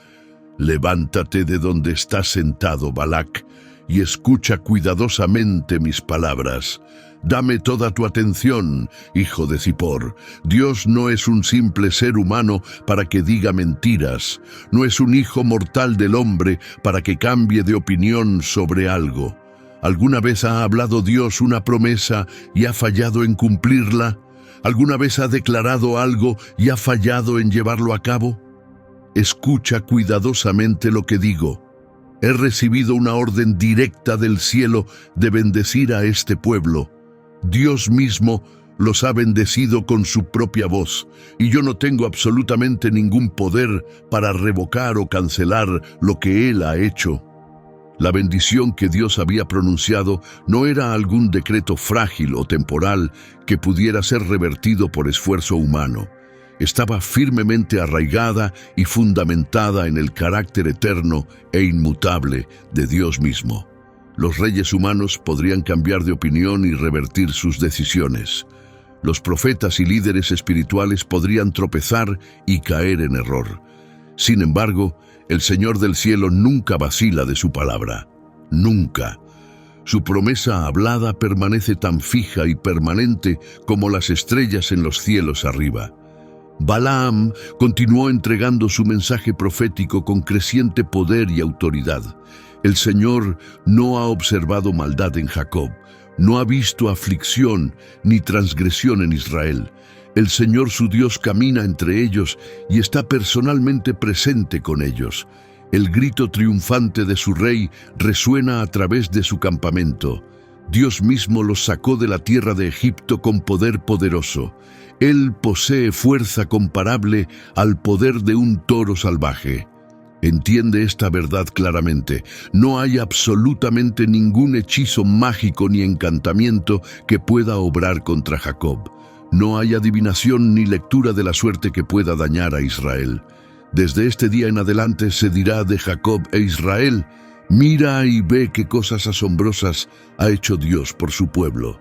«Levántate de donde estás sentado, Balac, y escucha cuidadosamente mis palabras. Dame toda tu atención, hijo de Zippor. Dios no es un simple ser humano para que diga mentiras. No es un hijo mortal del hombre para que cambie de opinión sobre algo. ¿Alguna vez ha hablado Dios una promesa y ha fallado en cumplirla? ¿Alguna vez ha declarado algo y ha fallado en llevarlo a cabo? Escucha cuidadosamente lo que digo. He recibido una orden directa del cielo de bendecir a este pueblo. Dios mismo los ha bendecido con su propia voz, y yo no tengo absolutamente ningún poder para revocar o cancelar lo que Él ha hecho. La bendición que Dios había pronunciado no era algún decreto frágil o temporal que pudiera ser revertido por esfuerzo humano. Estaba firmemente arraigada y fundamentada en el carácter eterno e inmutable de Dios mismo. Los reyes humanos podrían cambiar de opinión y revertir sus decisiones. Los profetas y líderes espirituales podrían tropezar y caer en error. Sin embargo, el Señor del cielo nunca vacila de su palabra. Nunca. Su promesa hablada permanece tan fija y permanente como las estrellas en los cielos arriba. Balaam continuó entregando su mensaje profético con creciente poder y autoridad. El Señor no ha observado maldad en Jacob, no ha visto aflicción ni transgresión en Israel. El Señor su Dios camina entre ellos y está personalmente presente con ellos. El grito triunfante de su rey resuena a través de su campamento. Dios mismo los sacó de la tierra de Egipto con poder poderoso. Él posee fuerza comparable al poder de un toro salvaje. Entiende esta verdad claramente. No hay absolutamente ningún hechizo mágico ni encantamiento que pueda obrar contra Jacob. No hay adivinación ni lectura de la suerte que pueda dañar a Israel. Desde este día en adelante se dirá de Jacob e Israel: mira y ve qué cosas asombrosas ha hecho Dios por su pueblo.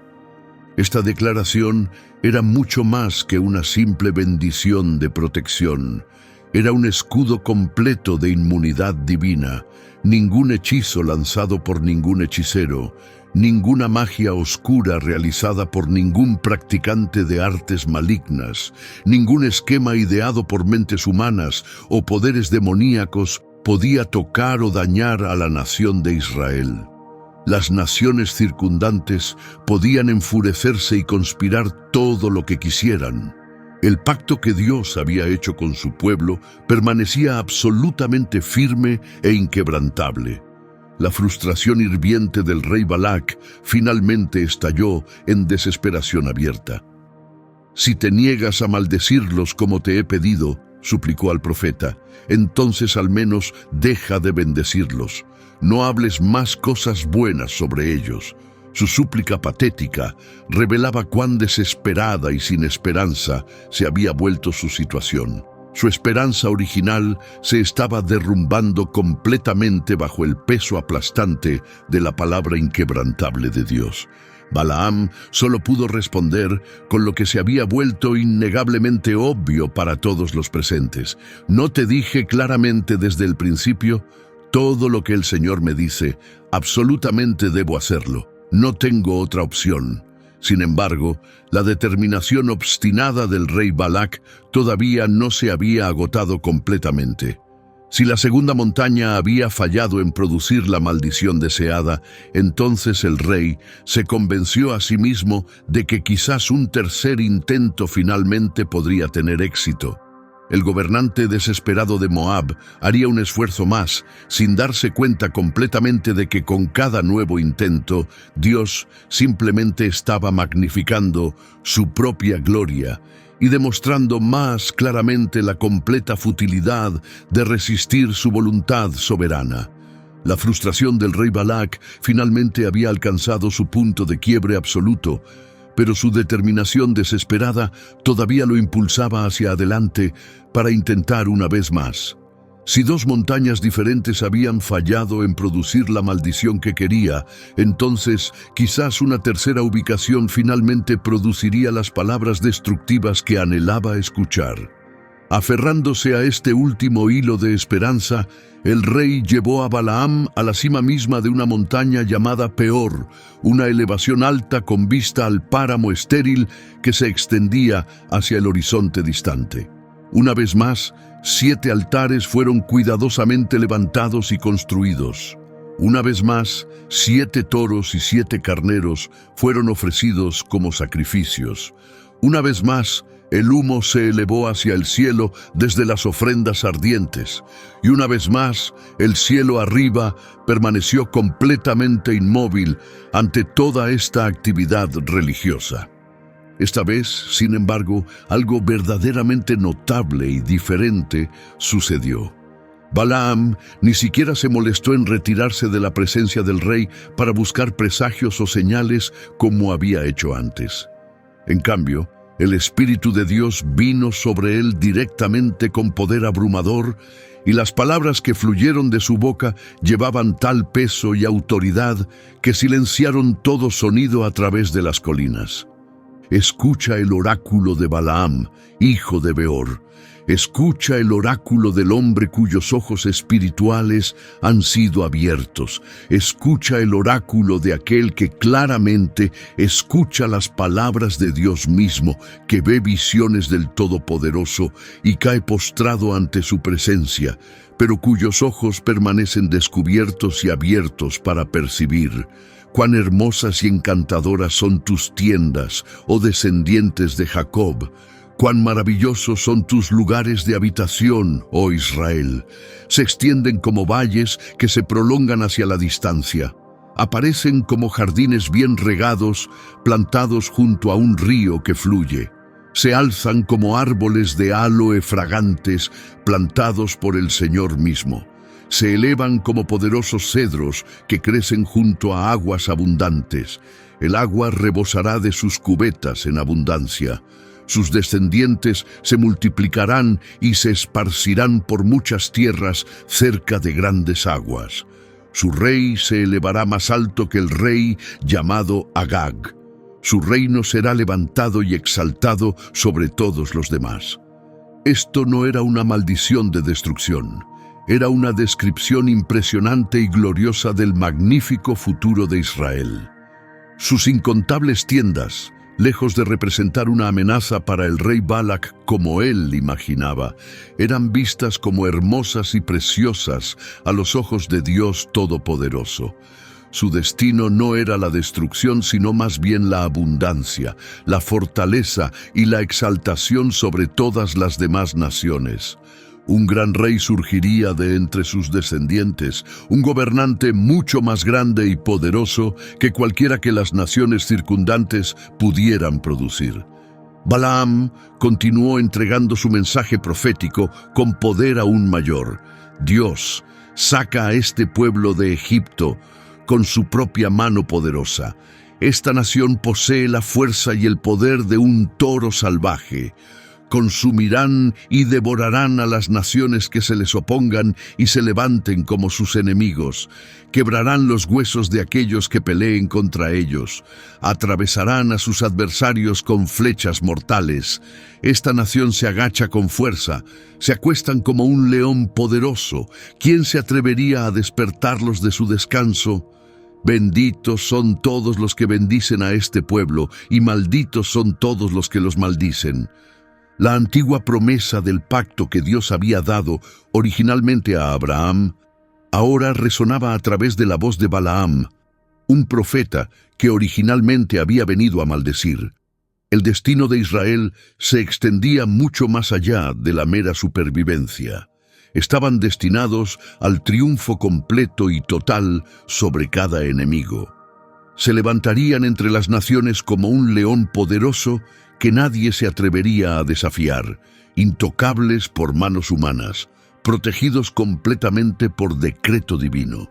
Esta declaración era mucho más que una simple bendición de protección. Era un escudo completo de inmunidad divina. Ningún hechizo lanzado por ningún hechicero, ninguna magia oscura realizada por ningún practicante de artes malignas, ningún esquema ideado por mentes humanas o poderes demoníacos podía tocar o dañar a la nación de Israel. Las naciones circundantes podían enfurecerse y conspirar todo lo que quisieran. El pacto que Dios había hecho con su pueblo permanecía absolutamente firme e inquebrantable. La frustración hirviente del rey Balac finalmente estalló en desesperación abierta. «Si te niegas a maldecirlos como te he pedido», suplicó al profeta, «entonces al menos deja de bendecirlos. No hables más cosas buenas sobre ellos». Su súplica patética revelaba cuán desesperada y sin esperanza se había vuelto su situación. Su esperanza original se estaba derrumbando completamente bajo el peso aplastante de la palabra inquebrantable de Dios. Balaam solo pudo responder con lo que se había vuelto innegablemente obvio para todos los presentes. «¿No te dije claramente desde el principio? Todo lo que el Señor me dice, absolutamente debo hacerlo. No tengo otra opción». Sin embargo, la determinación obstinada del rey Balac todavía no se había agotado completamente. Si la segunda montaña había fallado en producir la maldición deseada, entonces el rey se convenció a sí mismo de que quizás un tercer intento finalmente podría tener éxito. El gobernante desesperado de Moab haría un esfuerzo más, sin darse cuenta completamente de que con cada nuevo intento, Dios simplemente estaba magnificando su propia gloria y demostrando más claramente la completa futilidad de resistir su voluntad soberana. La frustración del rey Balac finalmente había alcanzado su punto de quiebre absoluto, pero su determinación desesperada todavía lo impulsaba hacia adelante para intentar una vez más. Si dos montañas diferentes habían fallado en producir la maldición que quería, entonces quizás una tercera ubicación finalmente produciría las palabras destructivas que anhelaba escuchar. Aferrándose a este último hilo de esperanza, el rey llevó a Balaam a la cima misma de una montaña llamada Peor, una elevación alta con vista al páramo estéril que se extendía hacia el horizonte distante. Una vez más, 7 altares fueron cuidadosamente levantados y construidos. Una vez más, 7 toros y 7 carneros fueron ofrecidos como sacrificios. Una vez más, el humo se elevó hacia el cielo desde las ofrendas ardientes, y una vez más, el cielo arriba permaneció completamente inmóvil ante toda esta actividad religiosa. Esta vez, sin embargo, algo verdaderamente notable y diferente sucedió. Balaam ni siquiera se molestó en retirarse de la presencia del rey para buscar presagios o señales como había hecho antes. En cambio, el Espíritu de Dios vino sobre él directamente con poder abrumador, y las palabras que fluyeron de su boca llevaban tal peso y autoridad que silenciaron todo sonido a través de las colinas. Escucha el oráculo de Balaam, hijo de Beor. Escucha el oráculo del hombre cuyos ojos espirituales han sido abiertos. Escucha el oráculo de aquel que claramente escucha las palabras de Dios mismo, que ve visiones del Todopoderoso y cae postrado ante su presencia, pero cuyos ojos permanecen descubiertos y abiertos para percibir. Cuán hermosas y encantadoras son tus tiendas, oh descendientes de Jacob. Cuán maravillosos son tus lugares de habitación, oh Israel. Se extienden como valles que se prolongan hacia la distancia. Aparecen como jardines bien regados, plantados junto a un río que fluye. Se alzan como árboles de áloe fragantes, plantados por el Señor mismo. Se elevan como poderosos cedros que crecen junto a aguas abundantes. El agua rebosará de sus cubetas en abundancia. Sus descendientes se multiplicarán y se esparcirán por muchas tierras cerca de grandes aguas. Su rey se elevará más alto que el rey llamado Agag. Su reino será levantado y exaltado sobre todos los demás. Esto no era una maldición de destrucción. Era una descripción impresionante y gloriosa del magnífico futuro de Israel. Sus incontables tiendas, lejos de representar una amenaza para el rey Balac como él imaginaba, eran vistas como hermosas y preciosas a los ojos de Dios Todopoderoso. Su destino no era la destrucción, sino más bien la abundancia, la fortaleza y la exaltación sobre todas las demás naciones. Un gran rey surgiría de entre sus descendientes, un gobernante mucho más grande y poderoso que cualquiera que las naciones circundantes pudieran producir. Balaam continuó entregando su mensaje profético con poder aún mayor. Dios saca a este pueblo de Egipto con su propia mano poderosa. Esta nación posee la fuerza y el poder de un toro salvaje. Consumirán y devorarán a las naciones que se les opongan y se levanten como sus enemigos. Quebrarán los huesos de aquellos que peleen contra ellos. Atravesarán a sus adversarios con flechas mortales. Esta nación se agacha con fuerza. Se acuestan como un león poderoso. ¿Quién se atrevería a despertarlos de su descanso? Benditos son todos los que bendicen a este pueblo, y malditos son todos los que los maldicen. La antigua promesa del pacto que Dios había dado originalmente a Abraham, ahora resonaba a través de la voz de Balaam, un profeta que originalmente había venido a maldecir. El destino de Israel se extendía mucho más allá de la mera supervivencia. Estaban destinados al triunfo completo y total sobre cada enemigo. Se levantarían entre las naciones como un león poderoso que nadie se atrevería a desafiar, intocables por manos humanas, protegidos completamente por decreto divino.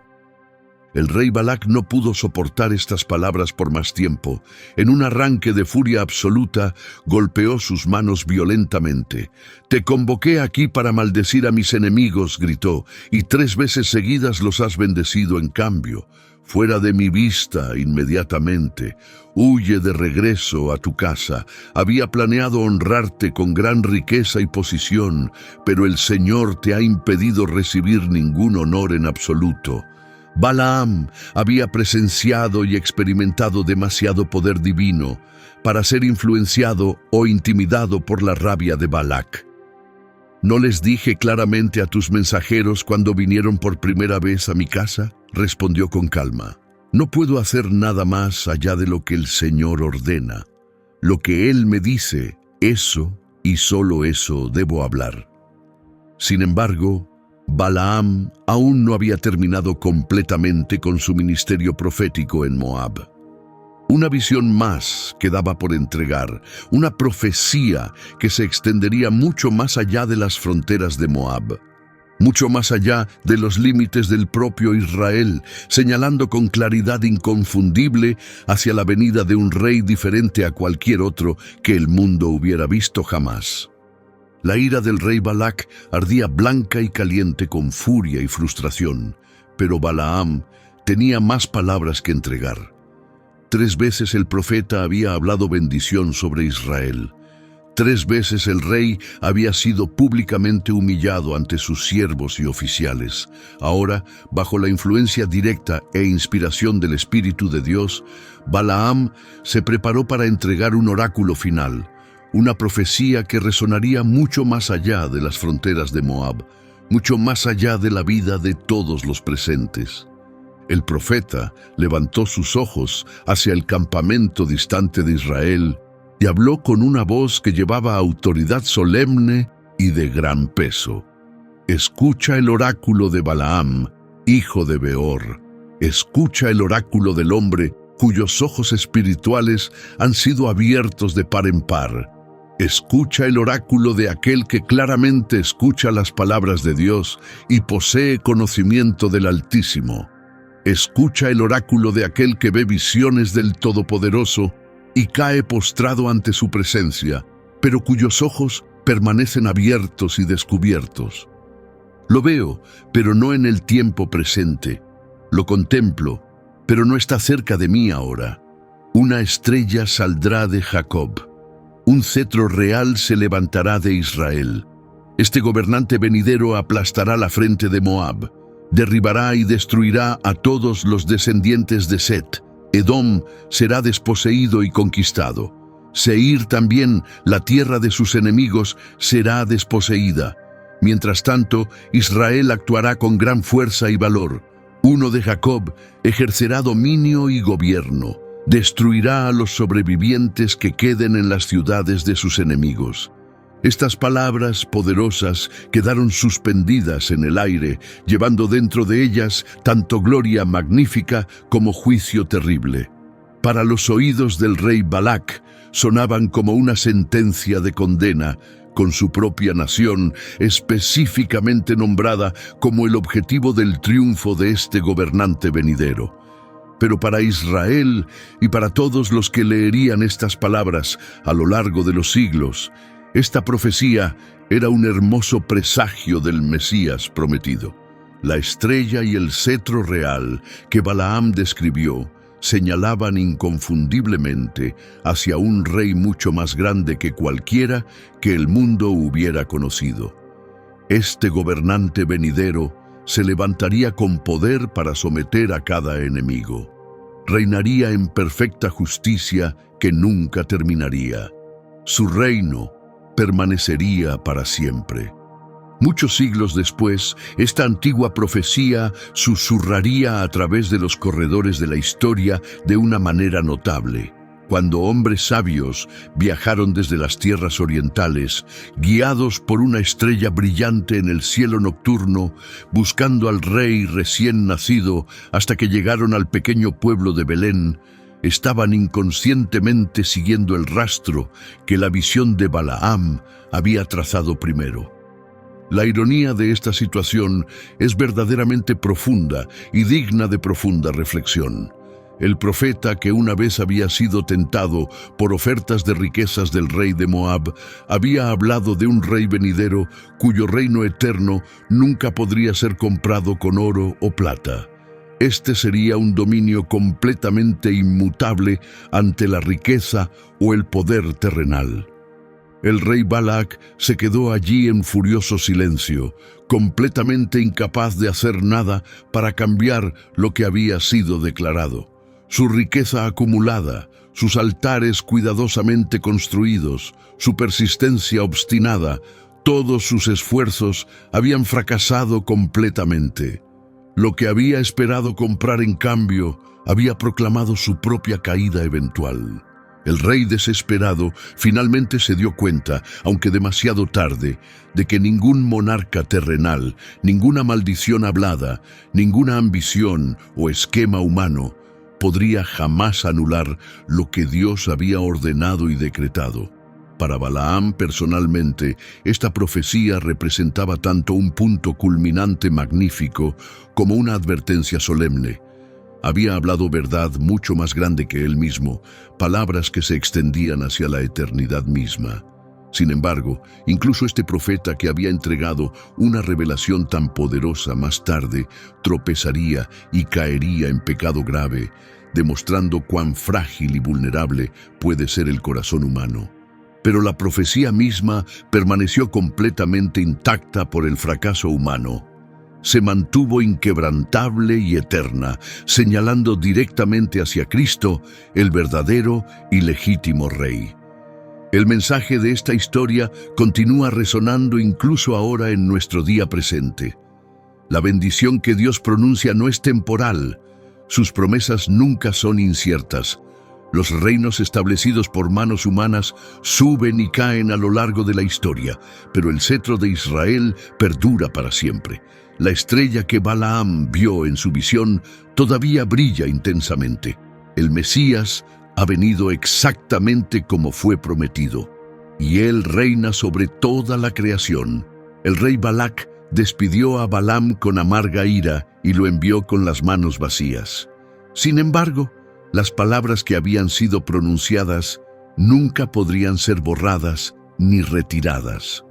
El rey Balac no pudo soportar estas palabras por más tiempo. En un arranque de furia absoluta, golpeó sus manos violentamente. «Te convoqué aquí para maldecir a mis enemigos», gritó, «y 3 veces seguidas los has bendecido en cambio. Fuera de mi vista inmediatamente. Huye de regreso a tu casa. Había planeado honrarte con gran riqueza y posición, pero el Señor te ha impedido recibir ningún honor en absoluto». Balaam había presenciado y experimentado demasiado poder divino para ser influenciado o intimidado por la rabia de Balac. «¿No les dije claramente a tus mensajeros cuando vinieron por primera vez a mi casa?», respondió con calma. «No puedo hacer nada más allá de lo que el Señor ordena. Lo que Él me dice, eso y solo eso debo hablar». Sin embargo, Balaam aún no había terminado completamente con su ministerio profético en Moab. Una visión más quedaba por entregar, una profecía que se extendería mucho más allá de las fronteras de Moab, mucho más allá de los límites del propio Israel, señalando con claridad inconfundible hacia la venida de un rey diferente a cualquier otro que el mundo hubiera visto jamás. La ira del rey Balac ardía blanca y caliente con furia y frustración, pero Balaam tenía más palabras que entregar. 3 veces el profeta había hablado bendición sobre Israel. 3 veces el rey había sido públicamente humillado ante sus siervos y oficiales. Ahora, bajo la influencia directa e inspiración del Espíritu de Dios, Balaam se preparó para entregar un oráculo final, una profecía que resonaría mucho más allá de las fronteras de Moab, mucho más allá de la vida de todos los presentes. El profeta levantó sus ojos hacia el campamento distante de Israel y habló con una voz que llevaba autoridad solemne y de gran peso. «Escucha el oráculo de Balaam, hijo de Beor. Escucha el oráculo del hombre cuyos ojos espirituales han sido abiertos de par en par. Escucha el oráculo de aquel que claramente escucha las palabras de Dios y posee conocimiento del Altísimo. Escucha el oráculo de aquel que ve visiones del Todopoderoso y cae postrado ante su presencia, pero cuyos ojos permanecen abiertos y descubiertos. Lo veo, pero no en el tiempo presente. Lo contemplo, pero no está cerca de mí ahora. Una estrella saldrá de Jacob. Un cetro real se levantará de Israel. Este gobernante venidero aplastará la frente de Moab. Derribará y destruirá a todos los descendientes de Set. Edom será desposeído y conquistado. Seir también, la tierra de sus enemigos, será desposeída. Mientras tanto, Israel actuará con gran fuerza y valor. Uno de Jacob ejercerá dominio y gobierno. Destruirá a los sobrevivientes que queden en las ciudades de sus enemigos. Estas palabras poderosas quedaron suspendidas en el aire, llevando dentro de ellas tanto gloria magnífica como juicio terrible. Para los oídos del rey Balac sonaban como una sentencia de condena, con su propia nación específicamente nombrada como el objetivo del triunfo de este gobernante venidero. Pero para Israel y para todos los que leerían estas palabras a lo largo de los siglos, esta profecía era un hermoso presagio del Mesías prometido. La estrella y el cetro real que Balaam describió señalaban inconfundiblemente hacia un rey mucho más grande que cualquiera que el mundo hubiera conocido. Este gobernante venidero se levantaría con poder para someter a cada enemigo. Reinaría en perfecta justicia que nunca terminaría. Su reino permanecería para siempre. Muchos siglos después, esta antigua profecía susurraría a través de los corredores de la historia de una manera notable. Cuando hombres sabios viajaron desde las tierras orientales, guiados por una estrella brillante en el cielo nocturno, buscando al rey recién nacido hasta que llegaron al pequeño pueblo de Belén, estaban inconscientemente siguiendo el rastro que la visión de Balaam había trazado primero. La ironía de esta situación es verdaderamente profunda y digna de profunda reflexión. El profeta que una vez había sido tentado por ofertas de riquezas del rey de Moab, había hablado de un rey venidero cuyo reino eterno nunca podría ser comprado con oro o plata. Este sería un dominio completamente inmutable ante la riqueza o el poder terrenal. El rey Balac se quedó allí en furioso silencio, completamente incapaz de hacer nada para cambiar lo que había sido declarado. Su riqueza acumulada, sus altares cuidadosamente construidos, su persistencia obstinada, todos sus esfuerzos habían fracasado completamente. Lo que había esperado comprar en cambio había proclamado su propia caída eventual. El rey desesperado finalmente se dio cuenta, aunque demasiado tarde, de que ningún monarca terrenal, ninguna maldición hablada, ninguna ambición o esquema humano podría jamás anular lo que Dios había ordenado y decretado. Para Balaam personalmente, esta profecía representaba tanto un punto culminante magnífico como una advertencia solemne. Había hablado verdad mucho más grande que él mismo, palabras que se extendían hacia la eternidad misma. Sin embargo, incluso este profeta que había entregado una revelación tan poderosa más tarde, tropezaría y caería en pecado grave, demostrando cuán frágil y vulnerable puede ser el corazón humano. Pero la profecía misma permaneció completamente intacta por el fracaso humano. Se mantuvo inquebrantable y eterna, señalando directamente hacia Cristo, el verdadero y legítimo Rey. El mensaje de esta historia continúa resonando incluso ahora en nuestro día presente. La bendición que Dios pronuncia no es temporal. Sus promesas nunca son inciertas. Los reinos establecidos por manos humanas suben y caen a lo largo de la historia, pero el cetro de Israel perdura para siempre. La estrella que Balaam vio en su visión todavía brilla intensamente. El Mesías ha venido exactamente como fue prometido, y él reina sobre toda la creación. El rey Balac despidió a Balaam con amarga ira y lo envió con las manos vacías. Sin embargo, las palabras que habían sido pronunciadas nunca podrían ser borradas ni retiradas.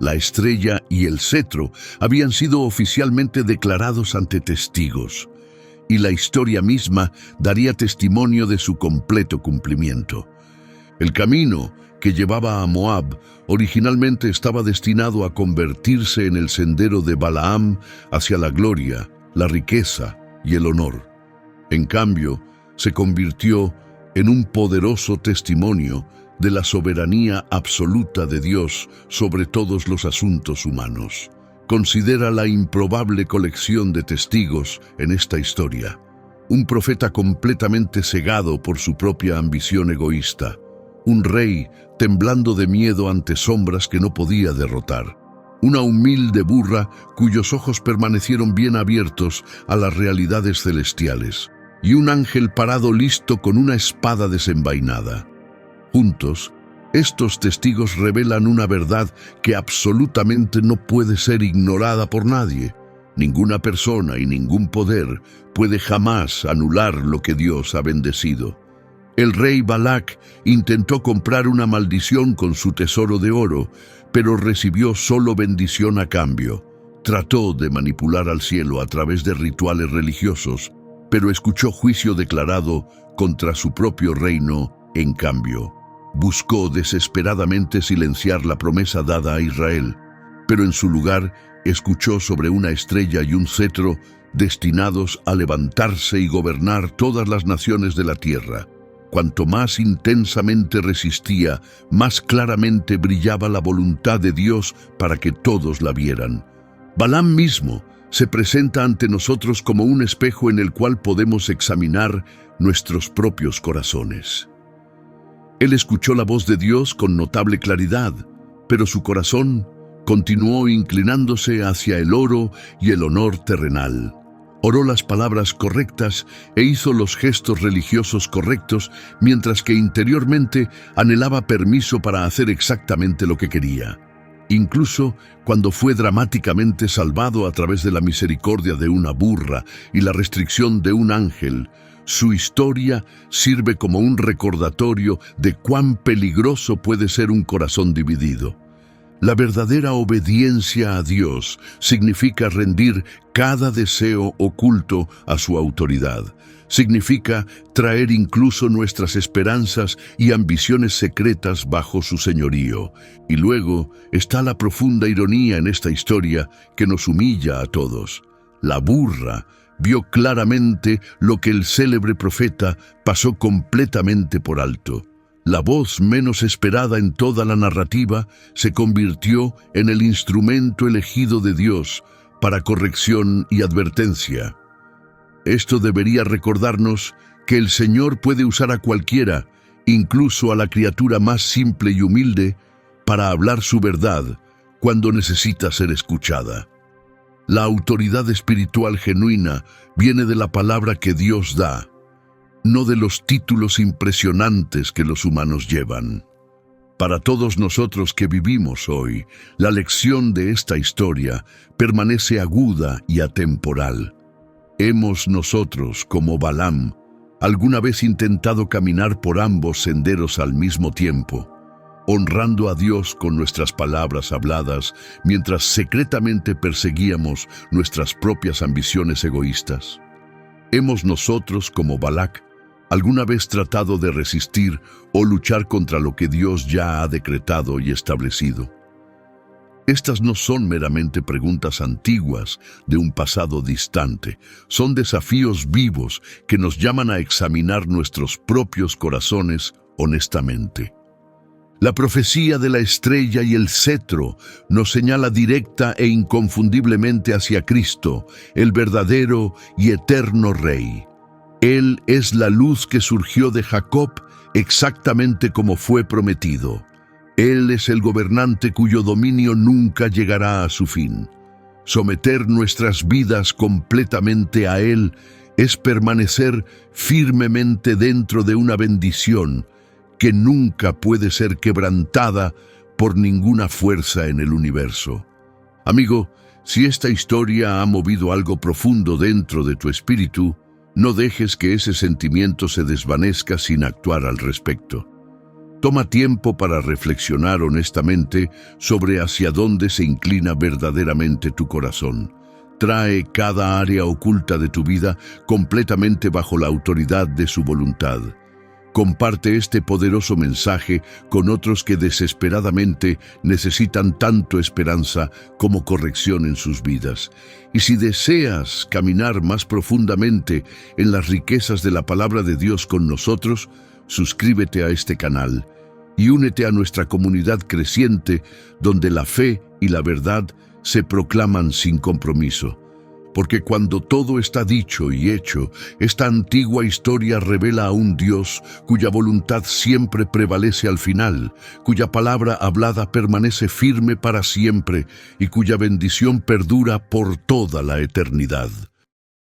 La estrella y el cetro habían sido oficialmente declarados ante testigos, y la historia misma daría testimonio de su completo cumplimiento. El camino que llevaba a Moab originalmente estaba destinado a convertirse en el sendero de Balaam hacia la gloria, la riqueza y el honor. En cambio, se convirtió en un poderoso testimonio de la soberanía absoluta de Dios sobre todos los asuntos humanos. Considera la improbable colección de testigos en esta historia. Un profeta completamente cegado por su propia ambición egoísta. Un rey temblando de miedo ante sombras que no podía derrotar. Una humilde burra cuyos ojos permanecieron bien abiertos a las realidades celestiales. Y un ángel parado listo con una espada desenvainada. Juntos, estos testigos revelan una verdad que absolutamente no puede ser ignorada por nadie. Ninguna persona y ningún poder puede jamás anular lo que Dios ha bendecido. El rey Balac intentó comprar una maldición con su tesoro de oro, pero recibió solo bendición a cambio. Trató de manipular al cielo a través de rituales religiosos, pero escuchó juicio declarado contra su propio reino en cambio. Buscó desesperadamente silenciar la promesa dada a Israel, pero en su lugar escuchó sobre una estrella y un cetro destinados a levantarse y gobernar todas las naciones de la tierra. Cuanto más intensamente resistía, más claramente brillaba la voluntad de Dios para que todos la vieran. Balaam mismo se presenta ante nosotros como un espejo en el cual podemos examinar nuestros propios corazones. Él escuchó la voz de Dios con notable claridad, pero su corazón continuó inclinándose hacia el oro y el honor terrenal. Oró las palabras correctas e hizo los gestos religiosos correctos, mientras que interiormente anhelaba permiso para hacer exactamente lo que quería. Incluso cuando fue dramáticamente salvado a través de la misericordia de una burra y la restricción de un ángel, su historia sirve como un recordatorio de cuán peligroso puede ser un corazón dividido. La verdadera obediencia a Dios significa rendir cada deseo oculto a su autoridad. Significa traer incluso nuestras esperanzas y ambiciones secretas bajo su señorío. Y luego está la profunda ironía en esta historia que nos humilla a todos. La burra vio claramente lo que el célebre profeta pasó completamente por alto. La voz menos esperada en toda la narrativa se convirtió en el instrumento elegido de Dios para corrección y advertencia. Esto debería recordarnos que el Señor puede usar a cualquiera, incluso a la criatura más simple y humilde, para hablar su verdad cuando necesita ser escuchada. La autoridad espiritual genuina viene de la palabra que Dios da, no de los títulos impresionantes que los humanos llevan. Para todos nosotros que vivimos hoy, la lección de esta historia permanece aguda y atemporal. ¿Hemos nosotros, como Balaam, alguna vez intentado caminar por ambos senderos al mismo tiempo, honrando a Dios con nuestras palabras habladas mientras secretamente perseguíamos nuestras propias ambiciones egoístas? ¿Hemos nosotros, como Balac, alguna vez tratado de resistir o luchar contra lo que Dios ya ha decretado y establecido? Estas no son meramente preguntas antiguas de un pasado distante, son desafíos vivos que nos llaman a examinar nuestros propios corazones honestamente. La profecía de la estrella y el cetro nos señala directa e inconfundiblemente hacia Cristo, el verdadero y eterno Rey. Él es la luz que surgió de Jacob exactamente como fue prometido. Él es el gobernante cuyo dominio nunca llegará a su fin. Someter nuestras vidas completamente a Él es permanecer firmemente dentro de una bendición que nunca puede ser quebrantada por ninguna fuerza en el universo. Amigo, si esta historia ha movido algo profundo dentro de tu espíritu, no dejes que ese sentimiento se desvanezca sin actuar al respecto. Toma tiempo para reflexionar honestamente sobre hacia dónde se inclina verdaderamente tu corazón. Trae cada área oculta de tu vida completamente bajo la autoridad de su voluntad. Comparte este poderoso mensaje con otros que desesperadamente necesitan tanto esperanza como corrección en sus vidas. Y si deseas caminar más profundamente en las riquezas de la palabra de Dios con nosotros, suscríbete a este canal y únete a nuestra comunidad creciente donde la fe y la verdad se proclaman sin compromiso. Porque cuando todo está dicho y hecho, esta antigua historia revela a un Dios cuya voluntad siempre prevalece al final, cuya palabra hablada permanece firme para siempre y cuya bendición perdura por toda la eternidad.